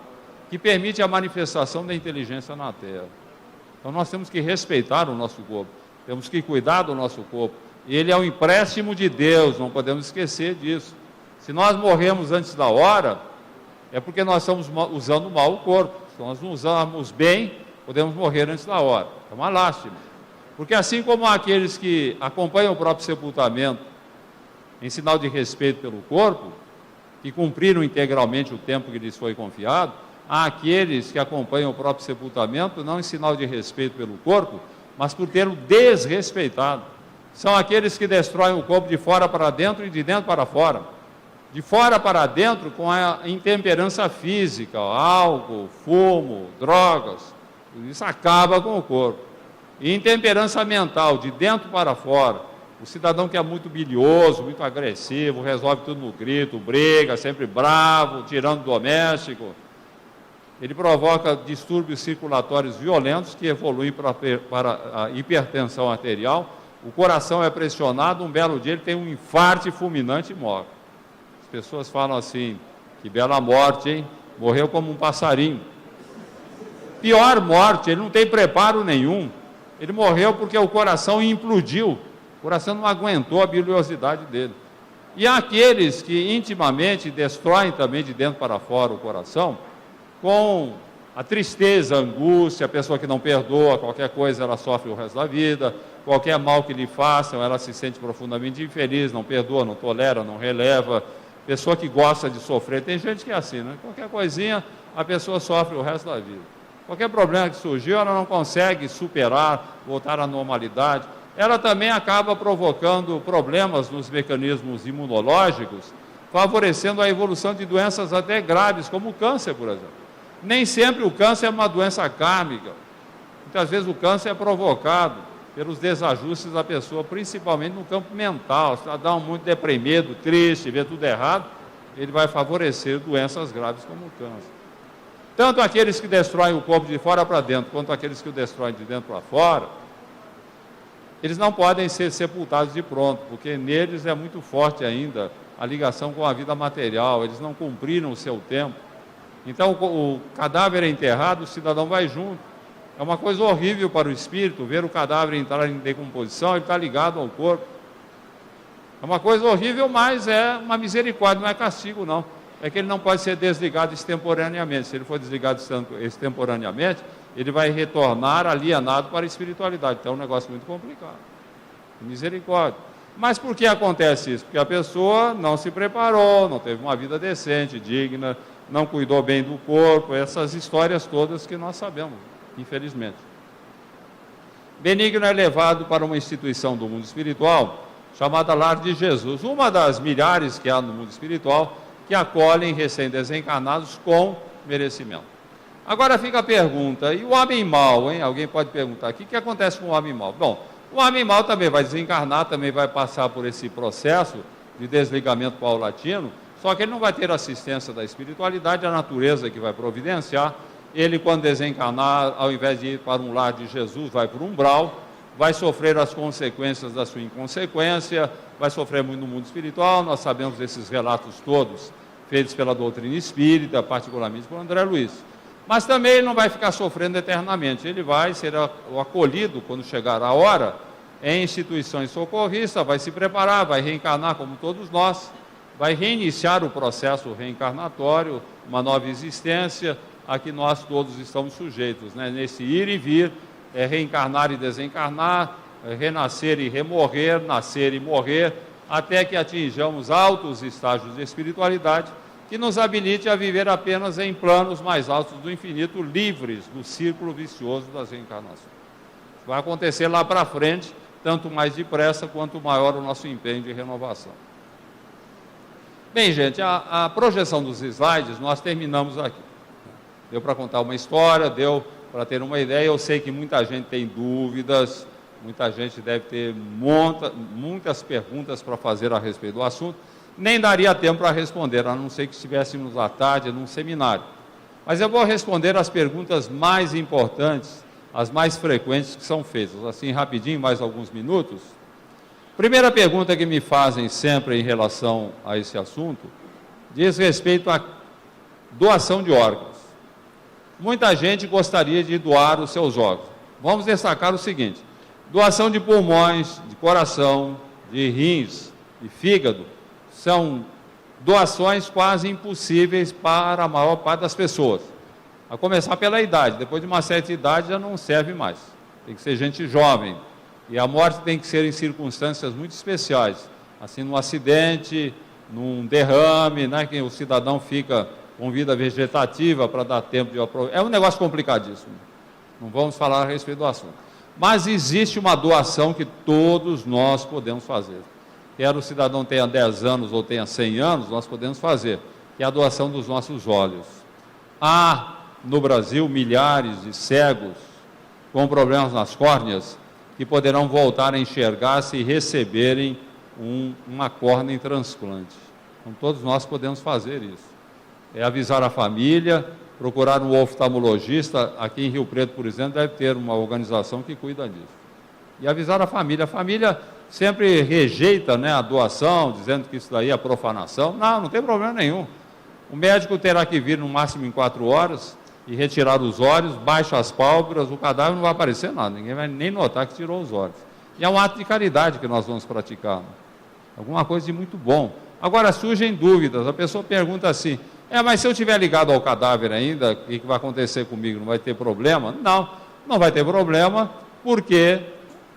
que permite a manifestação da inteligência na Terra. Então nós temos que respeitar o nosso corpo, temos que cuidar do nosso corpo. Ele é um empréstimo de Deus, não podemos esquecer disso. Se nós morremos antes da hora, é porque nós estamos usando mal o corpo. Se nós não usarmos bem, podemos morrer antes da hora. É uma lástima. Porque assim como aqueles que acompanham o próprio sepultamento em sinal de respeito pelo corpo, que cumpriram integralmente o tempo que lhes foi confiado, há aqueles que acompanham o próprio sepultamento não em sinal de respeito pelo corpo, mas por ter o desrespeitado. são aqueles que destroem o corpo de fora para dentro e de dentro para fora. De fora para dentro com a intemperança física, álcool, fumo, drogas, isso acaba com o corpo. E intemperança mental, de dentro para fora, o cidadão que é muito bilioso, muito agressivo, resolve tudo no grito, briga, sempre bravo, tirando doméstico, ele provoca distúrbios circulatórios violentos que evoluem para a hipertensão arterial, o coração é pressionado, um belo dia ele tem um infarto fulminante e morre. As pessoas falam assim, que bela morte, hein? Morreu como um passarinho. Pior morte, ele não tem preparo nenhum. Ele morreu porque o coração implodiu. O coração não aguentou a biliosidade dele. E há aqueles que intimamente destroem também de dentro para fora o coração, com a tristeza, a angústia, a pessoa que não perdoa, qualquer coisa ela sofre o resto da vida, qualquer mal que lhe façam, ela se sente profundamente infeliz, não perdoa, não tolera, não releva. Pessoa que gosta de sofrer, tem gente que é assim, né? Qualquer coisinha, a pessoa sofre o resto da vida. Qualquer problema que surgiu, ela não consegue superar, voltar à normalidade. Ela também acaba provocando problemas nos mecanismos imunológicos, favorecendo a evolução de doenças até graves, como o câncer, por exemplo. Nem sempre o câncer é uma doença kármica. Muitas vezes o câncer é provocado pelos desajustes da pessoa, principalmente no campo mental. Se ela dá muito deprimido, triste, vê tudo errado, ele vai favorecer doenças graves como o câncer. Tanto aqueles que destroem o corpo de fora para dentro, quanto aqueles que o destroem de dentro para fora, eles não podem ser sepultados de pronto, porque neles é muito forte ainda a ligação com a vida material, eles não cumpriram o seu tempo. Então o cadáver é enterrado, o cidadão vai junto. É uma coisa horrível para o espírito ver o cadáver entrar em decomposição, ele está ligado ao corpo. É uma coisa horrível, mas é uma misericórdia, não é castigo não. É que ele não pode ser desligado extemporaneamente. Se ele for desligado extemporaneamente, ele vai retornar alienado para a espiritualidade. Então é um negócio muito complicado. Misericórdia. Mas por que acontece isso? Porque a pessoa não se preparou, não teve uma vida decente, digna, não cuidou bem do corpo, essas histórias todas que nós sabemos, infelizmente. Benigno é levado para uma instituição do mundo espiritual chamada Lar de Jesus, uma das milhares que há no mundo espiritual que acolhem recém-desencarnados com merecimento. Agora fica a pergunta, e o homem mau, hein? Alguém pode perguntar, o que acontece com o homem mau? Bom, o homem mau também vai desencarnar, também vai passar por esse processo de desligamento paulatino, só que ele não vai ter assistência da espiritualidade, a natureza que vai providenciar. Ele, quando desencarnar, ao invés de ir para um lar de Jesus, vai para um umbral, vai sofrer as consequências da sua inconsequência, vai sofrer muito no mundo espiritual. Nós sabemos desses relatos todos, feitos pela doutrina espírita, particularmente por André Luiz. Mas também ele não vai ficar sofrendo eternamente, ele vai ser acolhido, quando chegar a hora, em instituições socorristas, vai se preparar, vai reencarnar como todos nós, vai reiniciar o processo reencarnatório, uma nova existência, a que nós todos estamos sujeitos, né? Nesse ir e vir, reencarnar e desencarnar, renascer e remorrer, nascer e morrer, até que atinjamos altos estágios de espiritualidade, que nos habilite a viver apenas em planos mais altos do infinito, livres do círculo vicioso das reencarnações. Vai acontecer lá para frente, tanto mais depressa, quanto maior o nosso empenho de renovação. Bem, gente, a projeção dos slides, nós terminamos aqui. Deu para contar uma história, deu para ter uma ideia. Eu sei que muita gente tem dúvidas, muita gente deve ter muitas perguntas para fazer a respeito do assunto. Nem daria tempo para responder, a não ser que estivéssemos à tarde num seminário. Mas eu vou responder as perguntas mais importantes, as mais frequentes que são feitas. Assim, rapidinho, mais alguns minutos. Primeira pergunta que me fazem sempre em relação a esse assunto, diz respeito à doação de órgãos. Muita gente gostaria de doar os seus órgãos. Vamos destacar o seguinte: doação de pulmões, de coração, de rins, de fígado, são doações quase impossíveis para a maior parte das pessoas. A começar pela idade, depois de uma certa idade já não serve mais. Tem que ser gente jovem. E a morte tem que ser em circunstâncias muito especiais. Assim, num acidente, num derrame, né, que o cidadão fica com vida vegetativa para dar tempo de aproveitar. É um negócio complicadíssimo. Não vamos falar a respeito do assunto. Mas existe uma doação que todos nós podemos fazer. Quer o cidadão tenha 10 anos ou tenha 100 anos, nós podemos fazer, que é a doação dos nossos olhos. Há no Brasil milhares de cegos com problemas nas córneas que poderão voltar a enxergar se receberem uma córnea em transplante. Então todos nós podemos fazer isso. É avisar a família, procurar um oftalmologista. Aqui em Rio Preto, por exemplo, deve ter uma organização que cuida disso. E avisar a família. A família sempre rejeita, né, a doação, dizendo que isso daí é profanação. Não tem problema nenhum. O médico terá que vir no máximo em 4 horas e retirar os olhos, baixa as pálpebras, o cadáver não vai aparecer nada, ninguém vai nem notar que tirou os olhos. E é um ato de caridade que nós vamos praticar. Alguma coisa de muito bom. Agora surgem dúvidas, a pessoa pergunta assim, mas se eu estiver ligado ao cadáver ainda, o que vai acontecer comigo? Não vai ter problema? Não vai ter problema, porque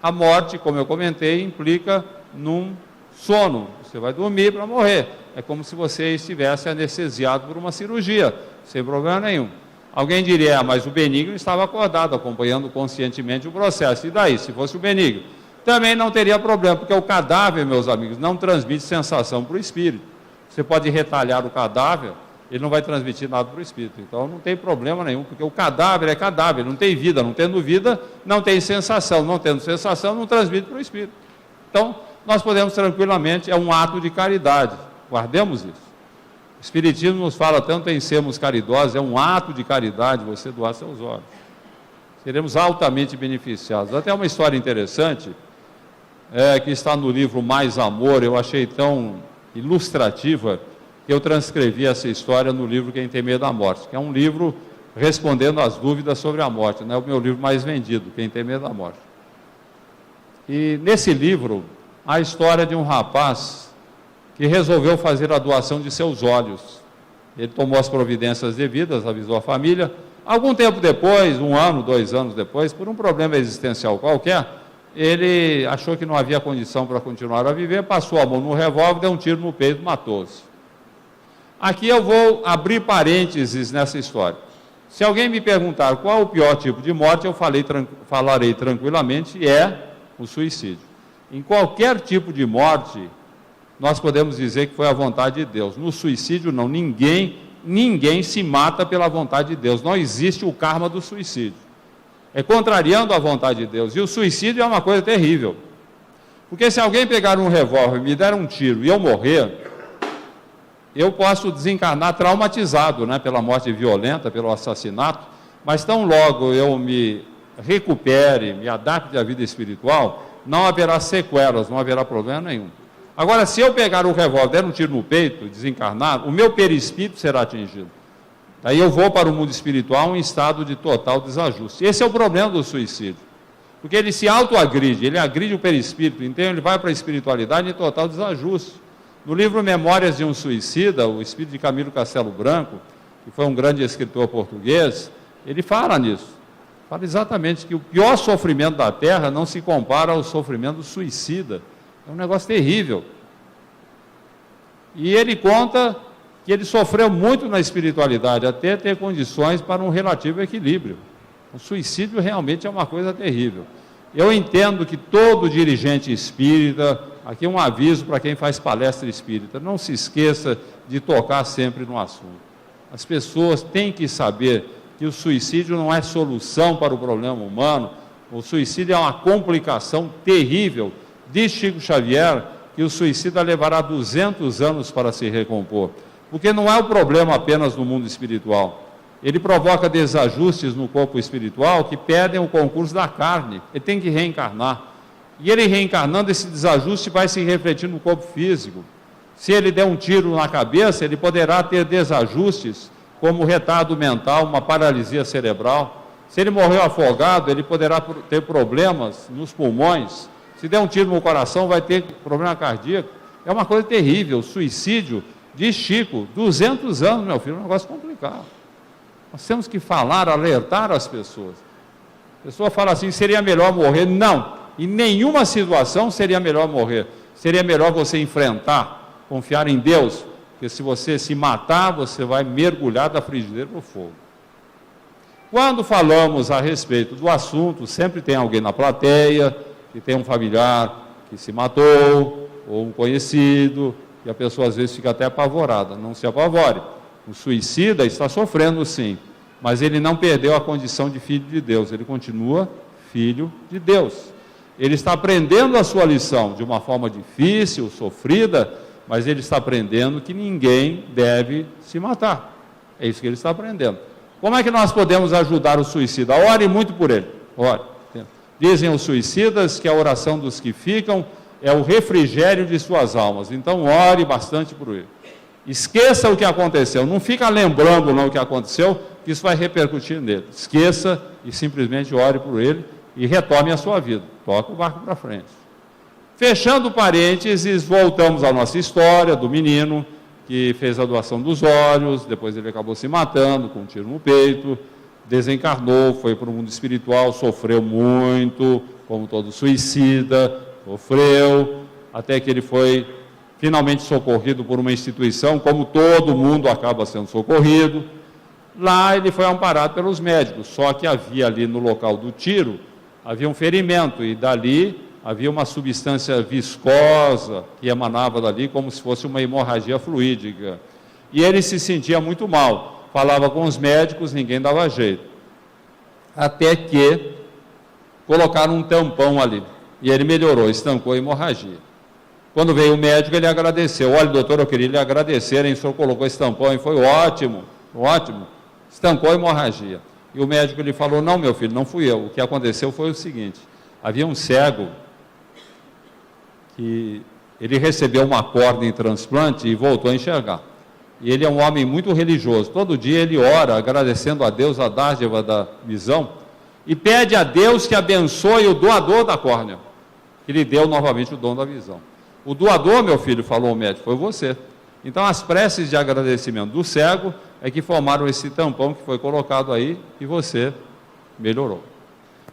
a morte, como eu comentei, implica num sono. Você vai dormir para morrer. É como se você estivesse anestesiado por uma cirurgia, sem problema nenhum. Alguém diria, mas o benigno estava acordado, acompanhando conscientemente o processo. E daí, se fosse o benigno? Também não teria problema, porque o cadáver, meus amigos, não transmite sensação para o espírito. Você pode retalhar o cadáver, ele não vai transmitir nada para o espírito. Então não tem problema nenhum, porque o cadáver é cadáver, não tem vida. Não tendo vida, não tem sensação. Não tendo sensação, não transmite para o espírito. Então, nós podemos tranquilamente, é um ato de caridade. Guardemos isso. O Espiritismo nos fala tanto em sermos caridosos, é um ato de caridade você doar seus olhos. Seremos altamente beneficiados. Até uma história interessante, que está no livro Mais Amor, eu achei tão ilustrativa, que eu transcrevi essa história no livro Quem Tem Medo da Morte, que é um livro respondendo às dúvidas sobre a morte, né? É o meu livro mais vendido, Quem Tem Medo da Morte. E nesse livro, há a história de um rapaz que resolveu fazer a doação de seus olhos. Ele tomou as providências devidas, avisou a família. Algum tempo depois, 1 ano, 2 anos depois, por um problema existencial qualquer, ele achou que não havia condição para continuar a viver, passou a mão no revólver, deu um tiro no peito, matou-se. Aqui eu vou abrir parênteses nessa história. Se alguém me perguntar qual o pior tipo de morte, eu falarei tranquilamente, é o suicídio. Em qualquer tipo de morte, nós podemos dizer que foi a vontade de Deus. No suicídio, não. Ninguém se mata pela vontade de Deus. Não existe o karma do suicídio. É contrariando a vontade de Deus. E o suicídio é uma coisa terrível. Porque se alguém pegar um revólver e me der um tiro e eu morrer, eu posso desencarnar traumatizado, né, pela morte violenta, pelo assassinato, mas tão logo eu me recupere, me adapte à vida espiritual, não haverá sequelas, não haverá problema nenhum. Agora, se eu pegar o revólver, der um tiro no peito, desencarnar, o meu perispírito será atingido. Aí eu vou para o mundo espiritual em estado de total desajuste. Esse é o problema do suicídio. Porque ele se autoagride, ele agride o perispírito, então ele vai para a espiritualidade em total desajuste. No livro Memórias de um Suicida, o espírito de Camilo Castelo Branco, que foi um grande escritor português, ele fala nisso. Fala exatamente que o pior sofrimento da Terra não se compara ao sofrimento do suicida. É um negócio terrível. E ele conta que ele sofreu muito na espiritualidade, até ter condições para um relativo equilíbrio. O suicídio realmente é uma coisa terrível. Eu entendo que todo dirigente espírita, aqui um aviso para quem faz palestra espírita, não se esqueça de tocar sempre no assunto. As pessoas têm que saber que o suicídio não é solução para o problema humano, o suicídio é uma complicação terrível. Diz Chico Xavier que o suicida levará 200 anos para se recompor, porque não é o problema apenas no mundo espiritual. Ele provoca desajustes no corpo espiritual que perdem o concurso da carne, ele tem que reencarnar. E ele reencarnando, esse desajuste vai se refletir no corpo físico. Se ele der um tiro na cabeça, ele poderá ter desajustes, como retardo mental, uma paralisia cerebral. Se ele morreu afogado, ele poderá ter problemas nos pulmões. Se der um tiro no coração, vai ter problema cardíaco. É uma coisa terrível. O suicídio, diz Chico, 200 anos, meu filho, é um negócio complicado. Nós temos que falar, alertar as pessoas. A pessoa fala assim, seria melhor morrer? Não, em nenhuma situação seria melhor morrer. Seria melhor você enfrentar, confiar em Deus, porque se você se matar, você vai mergulhar da frigideira para o fogo. Quando falamos a respeito do assunto, sempre tem alguém na plateia que tem um familiar que se matou, ou um conhecido, e a pessoa às vezes fica até apavorada. Não se apavore. O suicida está sofrendo sim, mas ele não perdeu a condição de filho de Deus, ele continua filho de Deus. Ele está aprendendo a sua lição de uma forma difícil, sofrida, mas ele está aprendendo que ninguém deve se matar. É isso que ele está aprendendo. Como é que nós podemos ajudar o suicida? Ore muito por ele. Ore. Dizem os suicidas que a oração dos que ficam é o refrigério de suas almas. Então, ore bastante por ele. Esqueça o que aconteceu. Não fica lembrando não o que aconteceu, que isso vai repercutir nele. Esqueça e simplesmente ore por ele e retome a sua vida. Toca o barco para frente. Fechando parênteses, voltamos à nossa história do menino que fez a doação dos olhos, depois ele acabou se matando com um tiro no peito, desencarnou, foi para o mundo espiritual, sofreu muito, como todo suicida, sofreu, até que ele foi finalmente socorrido por uma instituição, como todo mundo acaba sendo socorrido. Lá ele foi amparado pelos médicos, só que havia ali no local do tiro, havia um ferimento, e dali havia uma substância viscosa que emanava dali, como se fosse uma hemorragia fluídica. E ele se sentia muito mal, falava com os médicos, ninguém dava jeito. Até que colocaram um tampão ali, e ele melhorou, estancou a hemorragia. Quando veio o médico, ele agradeceu. Olha, doutor, eu queria lhe agradecer, hein? O senhor colocou esse tampão e foi ótimo, ótimo. Estancou a hemorragia. E o médico lhe falou, não, meu filho, não fui eu. O que aconteceu foi o seguinte, havia um cego que ele recebeu uma corda em transplante e voltou a enxergar. E ele é um homem muito religioso. Todo dia ele ora, agradecendo a Deus a dádiva da visão, e pede a Deus que abençoe o doador da córnea, que lhe deu novamente o dom da visão. O doador, meu filho, falou o médico, foi você. Então as preces de agradecimento do cego é que formaram esse tampão que foi colocado aí e você melhorou.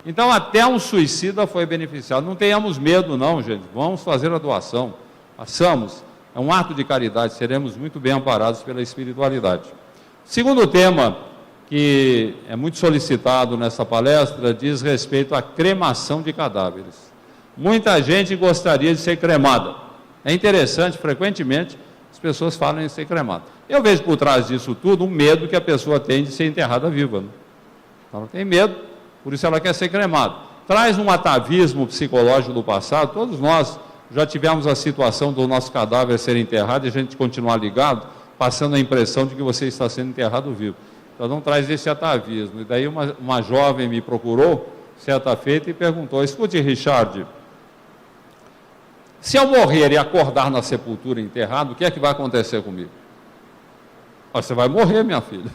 Então até um suicida foi beneficiado. Não tenhamos medo não, gente, vamos fazer a doação, façamos, é um ato de caridade, seremos muito bem amparados pela espiritualidade. Segundo tema, que é muito solicitado nessa palestra, diz respeito à cremação de cadáveres. Muita gente gostaria de ser cremada. É interessante, frequentemente, as pessoas falam em ser cremada. Eu vejo por trás disso tudo um medo que a pessoa tem de ser enterrada viva. Né? Ela tem medo, por isso ela quer ser cremada. Traz um atavismo psicológico do passado. Todos nós já tivemos a situação do nosso cadáver ser enterrado e a gente continuar ligado, passando a impressão de que você está sendo enterrado vivo. Então não traz esse atavismo. E daí uma jovem me procurou, certa feita, e perguntou, escute, Richard, se eu morrer e acordar na sepultura enterrado, o que é que vai acontecer comigo? Você vai morrer, minha filha.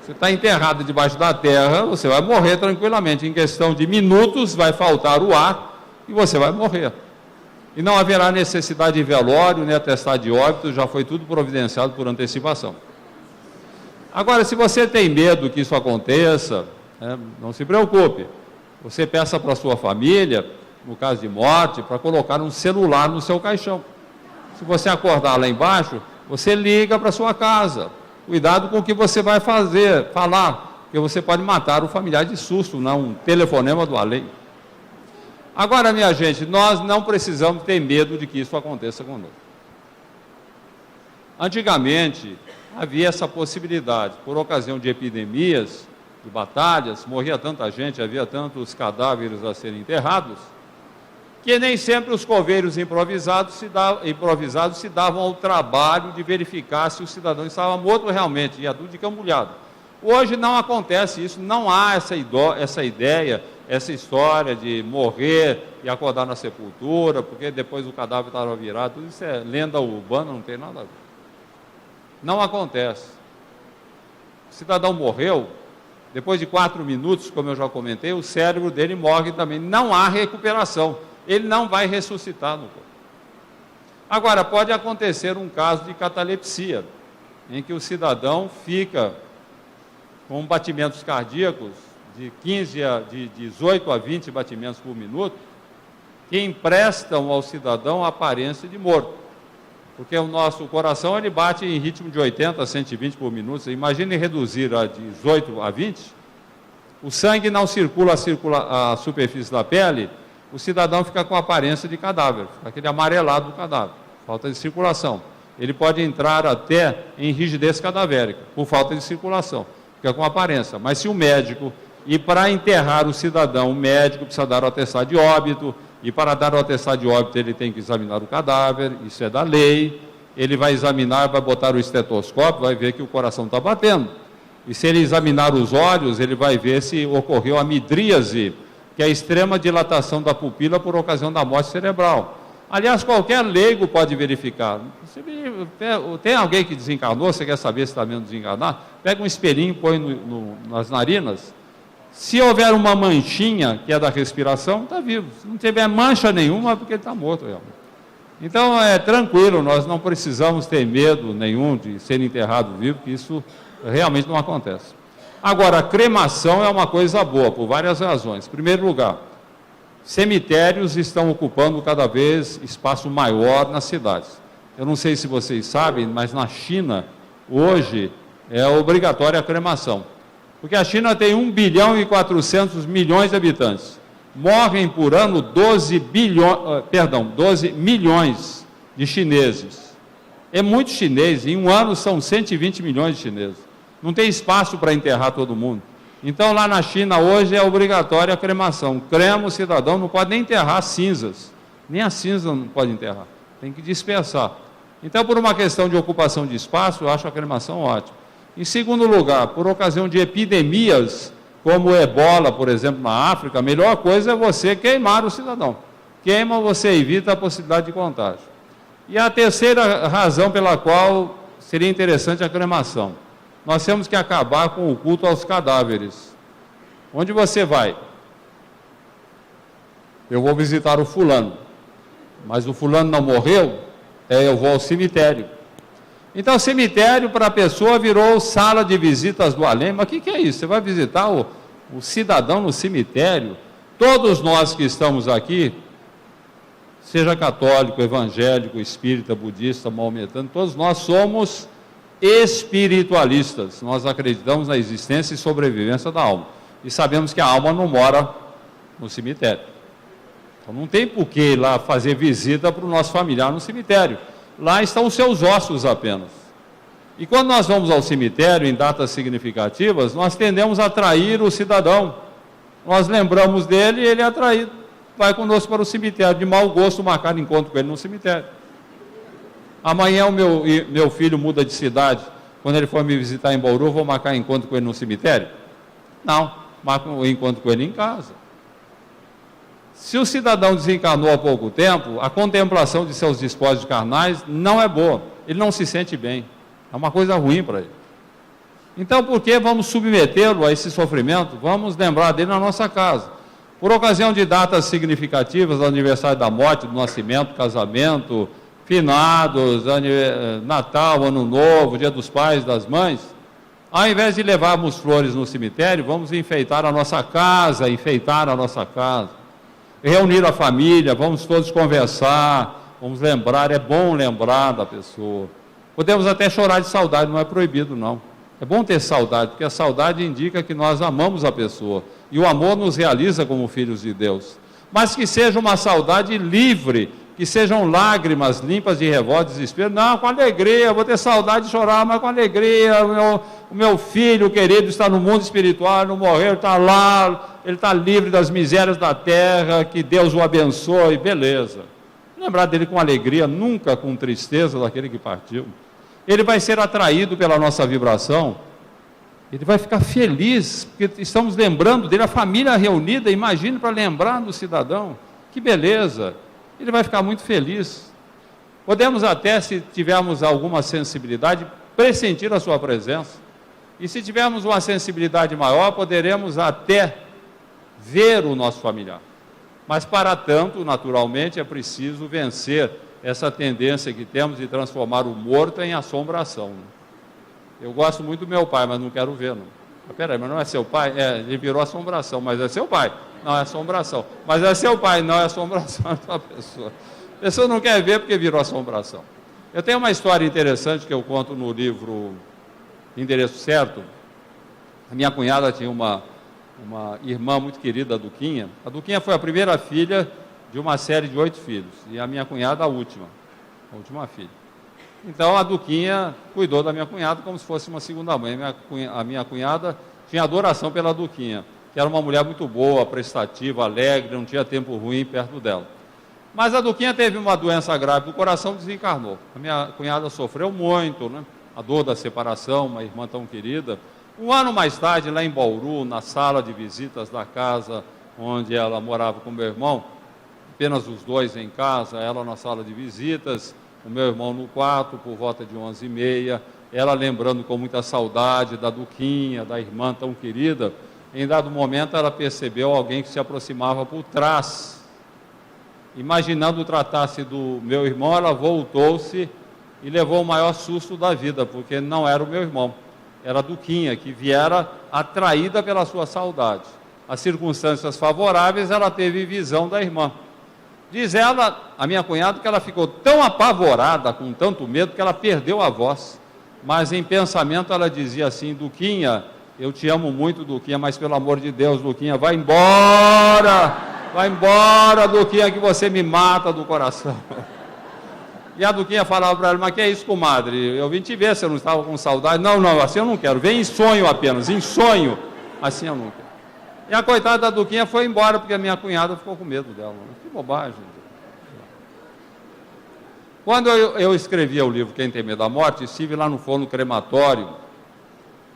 Você está enterrado debaixo da terra, você vai morrer tranquilamente. Em questão de minutos, vai faltar o ar e você vai morrer. E não haverá necessidade de velório, nem atestado de óbito, já foi tudo providenciado por antecipação. Agora, se você tem medo que isso aconteça, não se preocupe. Você peça para a sua família, no caso de morte, para colocar um celular no seu caixão. Se você acordar lá embaixo, você liga para a sua casa. Cuidado com o que você vai falar, porque você pode matar o familiar de susto, não um telefonema do além. Agora, minha gente, nós não precisamos ter medo de que isso aconteça conosco. Antigamente, havia essa possibilidade, por ocasião de epidemias, de batalhas, morria tanta gente, havia tantos cadáveres a serem enterrados, que nem sempre os coveiros improvisados se davam ao trabalho de verificar se o cidadão estava morto realmente, e adulto de camulhado. Hoje não acontece isso, não há essa ideia, essa história de morrer e acordar na sepultura, porque depois o cadáver estava virado, tudo isso é lenda urbana, não tem nada a ver. Não acontece. O cidadão morreu, depois de 4 minutos, como eu já comentei, o cérebro dele morre também, não há recuperação. Ele não vai ressuscitar no corpo. Agora, pode acontecer um caso de catalepsia, em que o cidadão fica com batimentos cardíacos de 18 a 20 batimentos por minuto, que emprestam ao cidadão a aparência de morto. Porque o nosso coração ele bate em ritmo de 80 a 120 por minuto. Imagine reduzir a 18 a 20. O sangue não circula a superfície da pele, o cidadão fica com a aparência de cadáver, aquele amarelado do cadáver, falta de circulação. Ele pode entrar até em rigidez cadavérica, por falta de circulação, fica com aparência. Mas se o médico, e para enterrar o cidadão, o médico precisa dar o atestado de óbito, e para dar o atestado de óbito ele tem que examinar o cadáver, isso é da lei, ele vai examinar, vai botar o estetoscópio, vai ver que o coração está batendo. E se ele examinar os olhos, ele vai ver se ocorreu a midríase, que é a extrema dilatação da pupila por ocasião da morte cerebral. Aliás, qualquer leigo pode verificar. Tem alguém que desencarnou, você quer saber se está mesmo desencarnado? Pega um espelhinho, põe nas narinas. Se houver uma manchinha, que é da respiração, está vivo. Se não tiver mancha nenhuma, é porque ele está morto realmente. Então, é tranquilo, nós não precisamos ter medo nenhum de ser enterrado vivo, que isso realmente não acontece. Agora, a cremação é uma coisa boa, por várias razões. Em primeiro lugar, cemitérios estão ocupando cada vez espaço maior nas cidades. Eu não sei se vocês sabem, mas na China, hoje, é obrigatória a cremação. Porque a China tem 1 bilhão e 400 milhões de habitantes. Morrem por ano 12 milhões de chineses. É muito chinês, em um ano são 120 milhões de chineses. Não tem espaço para enterrar todo mundo. Então, lá na China, hoje, é obrigatória a cremação. Crema, o cidadão não pode nem enterrar cinzas. Nem a cinza não pode enterrar. Tem que dispersar. Então, por uma questão de ocupação de espaço, eu acho a cremação ótima. Em segundo lugar, por ocasião de epidemias, como o ebola, por exemplo, na África, a melhor coisa é você queimar o cidadão. Queima, você evita a possibilidade de contágio. E a terceira razão pela qual seria interessante a cremação. Nós temos que acabar com o culto aos cadáveres. Onde você vai? Eu vou visitar o fulano, mas o fulano não morreu, eu vou ao cemitério. Então, cemitério para a pessoa virou sala de visitas do além. Mas o que é isso? Você vai visitar o cidadão no cemitério? Todos nós que estamos aqui, seja católico, evangélico, espírita, budista, maometano, todos nós somos espiritualistas. Nós acreditamos na existência e sobrevivência da alma. E sabemos que a alma não mora no cemitério. Então, não tem por que ir lá fazer visita para o nosso familiar no cemitério. Lá estão os seus ossos apenas. E quando nós vamos ao cemitério, em datas significativas, nós tendemos a atrair o cidadão. Nós lembramos dele e ele é atraído. Vai conosco para o cemitério, de mau gosto marcar encontro com ele no cemitério. Amanhã o meu filho muda de cidade. Quando ele for me visitar em Bauru, vou marcar encontro com ele no cemitério? Não, marco um encontro com ele em casa. Se o cidadão desencarnou há pouco tempo, a contemplação de seus despojos carnais não é boa. Ele não se sente bem. É uma coisa ruim para ele. Então, por que vamos submetê-lo a esse sofrimento? Vamos lembrar dele na nossa casa. Por ocasião de datas significativas, aniversário da morte, do nascimento, casamento, finados, Natal, Ano Novo, Dia dos Pais, das Mães, ao invés de levarmos flores no cemitério, vamos enfeitar a nossa casa, reunir a família, vamos todos conversar, vamos lembrar, é bom lembrar da pessoa. Podemos até chorar de saudade, não é proibido não. É bom ter saudade, porque a saudade indica que nós amamos a pessoa. E o amor nos realiza como filhos de Deus. Mas que seja uma saudade livre, que sejam lágrimas limpas de revolta e desespero. Não, com alegria, vou ter saudade de chorar, mas com alegria. O meu filho querido está no mundo espiritual, não morreu, está lá, ele está livre das misérias da terra, que Deus o abençoe, beleza. Lembrar dele com alegria, nunca com tristeza daquele que partiu. Ele vai ser atraído pela nossa vibração, ele vai ficar feliz, porque estamos lembrando dele, a família reunida, imagine para lembrar do cidadão, que beleza. Ele vai ficar muito feliz. Podemos até, se tivermos alguma sensibilidade, pressentir a sua presença. E se tivermos uma sensibilidade maior, poderemos até ver o nosso familiar. Mas para tanto, naturalmente, é preciso vencer essa tendência que temos de transformar o morto em assombração. Eu gosto muito do meu pai, mas não quero ver, não. Peraí, mas não é seu pai? Ele virou assombração, mas é seu pai. Não, é assombração. Mas é seu pai, não é assombração da pessoa. A pessoa não quer ver porque virou assombração. Eu tenho uma história interessante que eu conto no livro Endereço Certo. A minha cunhada tinha uma irmã muito querida, a Duquinha. A Duquinha foi a primeira filha de uma série de 8 filhos, e a minha cunhada a última filha. Então a Duquinha cuidou da minha cunhada como se fosse uma segunda mãe. A minha cunhada tinha adoração pela Duquinha, que era uma mulher muito boa, prestativa, alegre, não tinha tempo ruim perto dela. Mas a Duquinha teve uma doença grave do coração e desencarnou. A minha cunhada sofreu muito, né? A dor da separação, uma irmã tão querida. Um ano mais tarde, lá em Bauru, na sala de visitas da casa onde ela morava com meu irmão, apenas os dois em casa, ela na sala de visitas, o meu irmão no quarto, por volta de 11h30, ela lembrando com muita saudade da Duquinha, da irmã tão querida. Em dado momento, ela percebeu alguém que se aproximava por trás. Imaginando tratar-se do meu irmão, ela voltou-se e levou o maior susto da vida, porque não era o meu irmão, era a Duquinha, que viera atraída pela sua saudade. As circunstâncias favoráveis, ela teve visão da irmã. Diz ela, a minha cunhada, que ela ficou tão apavorada, com tanto medo, que ela perdeu a voz. Mas em pensamento ela dizia assim: Duquinha, eu te amo muito, Duquinha, mas pelo amor de Deus, Duquinha, vai embora, Duquinha, que você me mata do coração. E a Duquinha falava para ela: mas que é isso, comadre? Eu vim te ver, você não estava com saudade? Não, assim eu não quero, vem em sonho apenas, em sonho, assim eu não quero. E a coitada da Duquinha foi embora, porque a minha cunhada ficou com medo dela. Que bobagem. Quando eu escrevia o livro Quem Tem Medo da Morte, estive lá no forno crematório,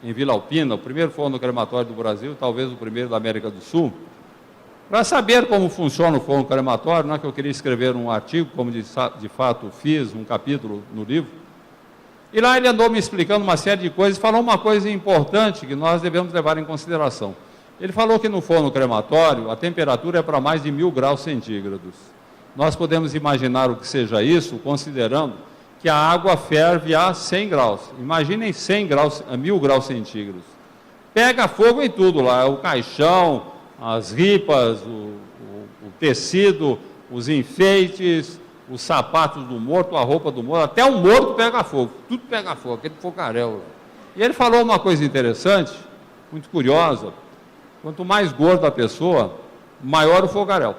em Vila Alpina, o primeiro forno crematório do Brasil, talvez o primeiro da América do Sul, para saber como funciona o forno crematório, não é que eu queria escrever um artigo, como de fato fiz, um capítulo no livro. E lá ele andou me explicando uma série de coisas, falou uma coisa importante que nós devemos levar em consideração. Ele falou que no forno crematório a temperatura é para mais de 1000 graus centígrados. Nós podemos imaginar o que seja isso, considerando que a água ferve a 100 graus. Imaginem 100 graus, a 1000 graus centígrados. Pega fogo em tudo lá, o caixão, as ripas, o tecido, os enfeites, os sapatos do morto, a roupa do morto, até o morto pega fogo, tudo pega fogo, aquele fogaréu. E ele falou uma coisa interessante, muito curiosa: quanto mais gorda a pessoa, maior o fogaréu.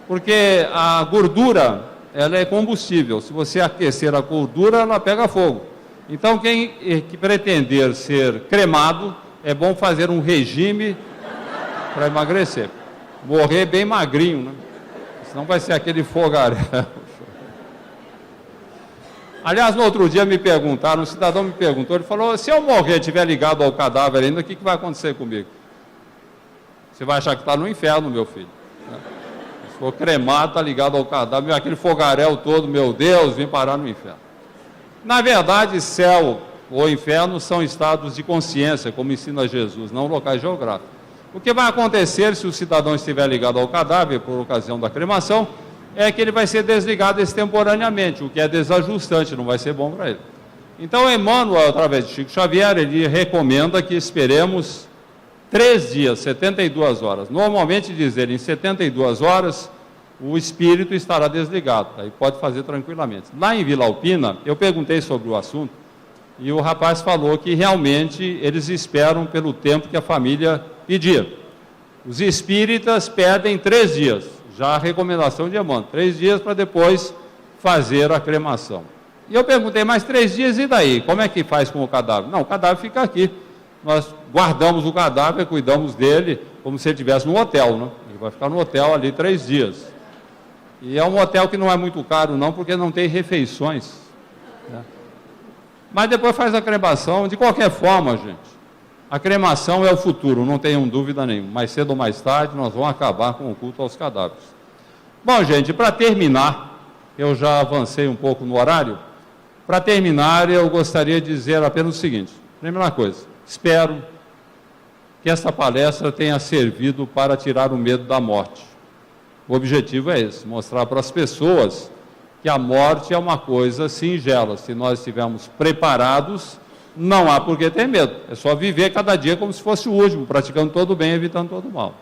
Porque a gordura, ela é combustível. Se você aquecer a gordura, ela pega fogo. Então, quem pretender ser cremado, é bom fazer um regime para emagrecer. Morrer bem magrinho, né? Senão vai ser aquele fogaréu. Aliás, no outro dia me perguntaram, um cidadão me perguntou, ele falou: se eu morrer e estiver ligado ao cadáver ainda, o que vai acontecer comigo? Você vai achar que está no inferno, meu filho. Se for cremado, está ligado ao cadáver, aquele fogaréu todo, meu Deus, vim parar no inferno. Na verdade, céu ou inferno são estados de consciência, como ensina Jesus, não locais geográficos. O que vai acontecer se o cidadão estiver ligado ao cadáver por ocasião da cremação é que ele vai ser desligado extemporaneamente, o que é desajustante, não vai ser bom para ele. Então, Emmanuel, através de Chico Xavier, ele recomenda que esperemos 3 dias, 72 horas. Normalmente, diz ele, em 72 horas, o espírito estará desligado, aí pode fazer tranquilamente. Lá em Vila Alpina, eu perguntei sobre o assunto, e o rapaz falou que realmente eles esperam pelo tempo que a família pedir. Os espíritas pedem 3 dias, já a recomendação de Emmanuel, 3 dias para depois fazer a cremação. E eu perguntei: mas 3 dias e daí? Como é que faz com o cadáver? Não, o cadáver fica aqui. Nós guardamos o cadáver, cuidamos dele, como se ele estivesse no hotel, né? Ele vai ficar no hotel ali 3 dias. E é um hotel que não é muito caro não, porque não tem refeições, né? Mas depois faz a cremação. De qualquer forma, gente, a cremação é o futuro, não tenham dúvida nenhuma. Mais cedo ou mais tarde, nós vamos acabar com o culto aos cadáveres. Bom, gente, para terminar, eu já avancei um pouco no horário. Para terminar, eu gostaria de dizer apenas o seguinte: primeira coisa, espero que esta palestra tenha servido para tirar o medo da morte. O objetivo é esse, mostrar para as pessoas que a morte é uma coisa singela. Se nós estivermos preparados, não há por que ter medo. É só viver cada dia como se fosse o último, praticando todo o bem, evitando todo o mal.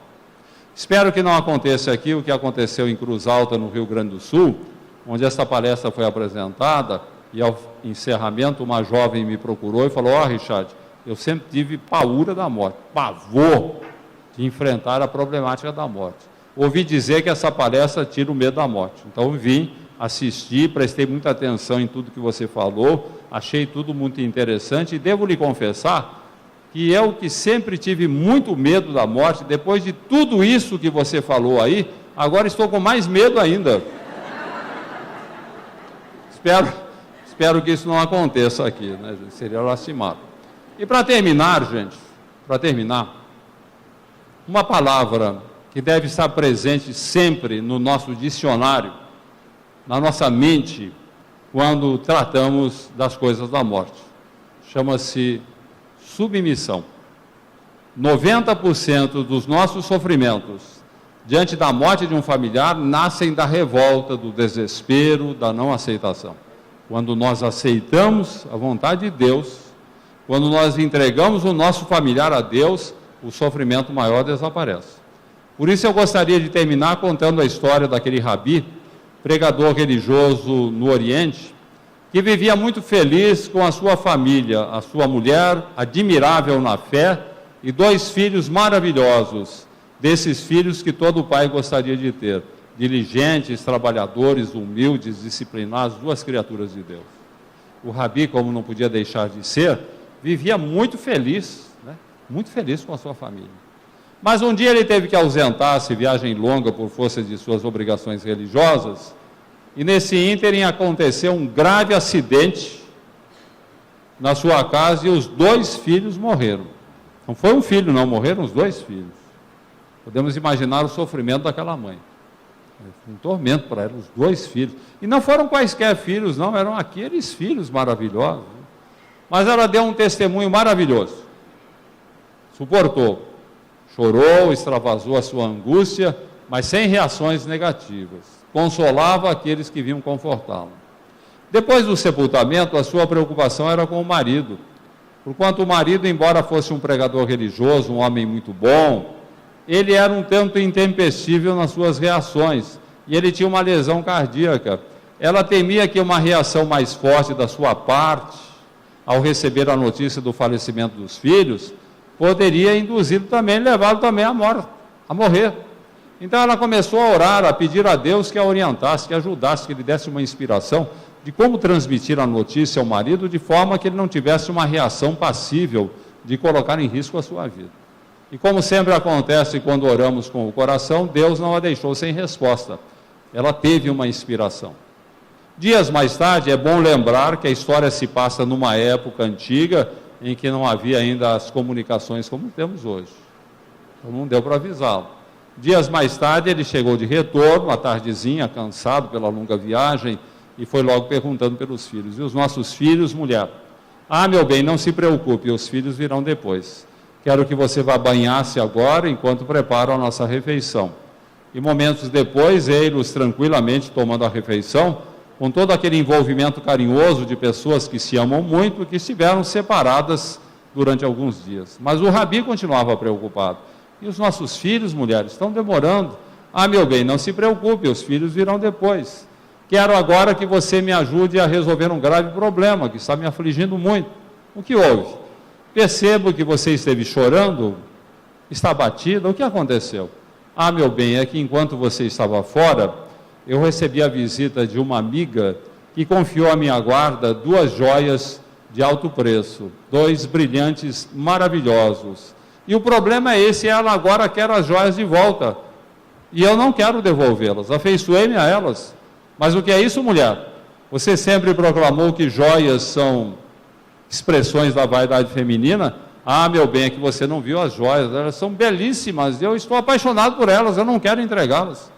Espero que não aconteça aqui o que aconteceu em Cruz Alta, no Rio Grande do Sul, onde essa palestra foi apresentada, e ao encerramento uma jovem me procurou e falou: Richard, eu sempre tive paura da morte, pavor de enfrentar a problemática da morte. Ouvi dizer que essa palestra tira o medo da morte. Então vim, assisti, prestei muita atenção em tudo que você falou, achei tudo muito interessante e devo lhe confessar que eu, que sempre tive muito medo da morte, depois de tudo isso que você falou aí, agora estou com mais medo ainda. Espero que isso não aconteça aqui, né? Seria lastimado. E para terminar, gente, uma palavra que deve estar presente sempre no nosso dicionário, na nossa mente, quando tratamos das coisas da morte. Chama-se submissão. 90% dos nossos sofrimentos diante da morte de um familiar nascem da revolta, do desespero, da não aceitação. Quando nós aceitamos a vontade de Deus, quando nós entregamos o nosso familiar a Deus, o sofrimento maior desaparece. Por isso eu gostaria de terminar contando a história daquele rabi, pregador religioso no Oriente, que vivia muito feliz com a sua família, a sua mulher, admirável na fé, e 2 filhos maravilhosos, desses filhos que todo pai gostaria de ter, diligentes, trabalhadores, humildes, disciplinados, 2 criaturas de Deus. O rabi, como não podia deixar de ser, vivia muito feliz, né? Muito feliz com a sua família. Mas um dia ele teve que ausentar-se, viagem longa por força de suas obrigações religiosas, e nesse ínterim aconteceu um grave acidente na sua casa e os 2 filhos morreram. Não foi um filho, não, morreram os 2 filhos. Podemos imaginar o sofrimento daquela mãe. Foi um tormento para ela, os 2 filhos. E não foram quaisquer filhos, não, eram aqueles filhos maravilhosos. Mas ela deu um testemunho maravilhoso. Suportou, chorou, extravasou a sua angústia, mas sem reações negativas. Consolava aqueles que vinham confortá-la. Depois do sepultamento, a sua preocupação era com o marido. Porquanto o marido, embora fosse um pregador religioso, um homem muito bom, ele era um tanto intempestível nas suas reações, e ele tinha uma lesão cardíaca. Ela temia que uma reação mais forte da sua parte, ao receber a notícia do falecimento dos filhos, poderia induzi-lo também, levá-lo também a morrer. Então ela começou a orar, a pedir a Deus que a orientasse, que ajudasse, que lhe desse uma inspiração de como transmitir a notícia ao marido de forma que ele não tivesse uma reação passível de colocar em risco a sua vida. E como sempre acontece quando oramos com o coração, Deus não a deixou sem resposta. Ela teve uma inspiração. Dias mais tarde, é bom lembrar que a história se passa numa época antiga em que não havia ainda as comunicações como temos hoje. Então não deu para avisá-lo. Dias mais tarde, ele chegou de retorno, à tardezinha, cansado pela longa viagem, e foi logo perguntando pelos filhos. E os nossos filhos, mulher? Ah, meu bem, não se preocupe, os filhos virão depois. Quero que você vá banhar-se agora, enquanto preparo a nossa refeição. E momentos depois, ei-los tranquilamente tomando a refeição, com todo aquele envolvimento carinhoso de pessoas que se amam muito e que estiveram separadas durante alguns dias. Mas o rabi continuava preocupado. E os nossos filhos, mulheres, estão demorando. Ah, meu bem, não se preocupe, os filhos virão depois. Quero agora que você me ajude a resolver um grave problema que está me afligindo muito. O que houve? Percebo que você esteve chorando, está abatida, o que aconteceu? Ah, meu bem, é que enquanto você estava fora, eu recebi a visita de uma amiga que confiou à minha guarda 2 joias de alto preço, 2 brilhantes maravilhosos. E o problema é esse, ela agora quer as joias de volta. E eu não quero devolvê-las, afeiçoei-me a elas. Mas o que é isso, mulher? Você sempre proclamou que joias são expressões da vaidade feminina. Ah, meu bem, é que você não viu as joias, elas são belíssimas, eu estou apaixonado por elas, eu não quero entregá-las.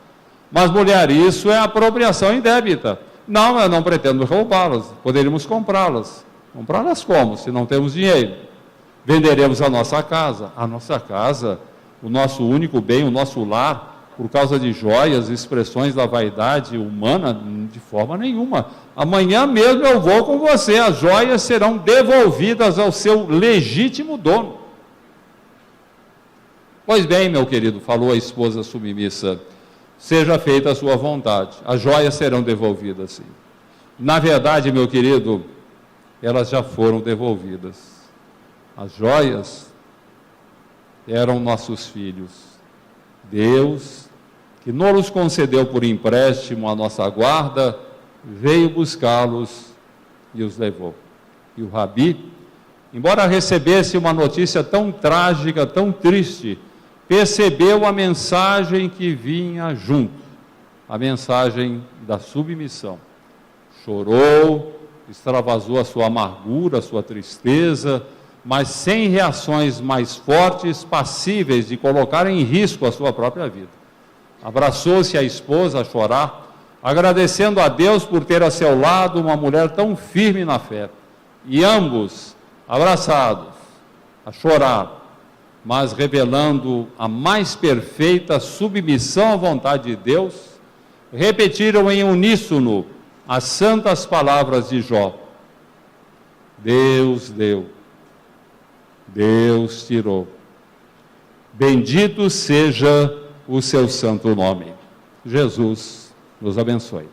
Mas, mulher, isso é apropriação indébita. Não, eu não pretendo roubá-las, poderíamos comprá-las. Comprá-las como, se não temos dinheiro? Venderemos a nossa casa, o nosso único bem, o nosso lar, por causa de joias, expressões da vaidade humana, de forma nenhuma. Amanhã mesmo eu vou com você, as joias serão devolvidas ao seu legítimo dono. Pois bem, meu querido, falou a esposa submissa, seja feita a sua vontade. As joias serão devolvidas, sim. Na verdade, meu querido, elas já foram devolvidas. As joias eram nossos filhos. Deus, que nos concedeu por empréstimo a nossa guarda, veio buscá-los e os levou. E o Rabi, embora recebesse uma notícia tão trágica, tão triste, percebeu a mensagem que vinha junto, a mensagem da submissão. Chorou, extravasou a sua amargura, a sua tristeza, mas sem reações mais fortes, passíveis de colocar em risco a sua própria vida. Abraçou-se a esposa a chorar, agradecendo a Deus por ter a seu lado uma mulher tão firme na fé. E ambos, abraçados, a chorar, mas revelando a mais perfeita submissão à vontade de Deus, repetiram em uníssono as santas palavras de Jó: Deus deu, Deus tirou, bendito seja o seu santo nome. Jesus nos abençoe.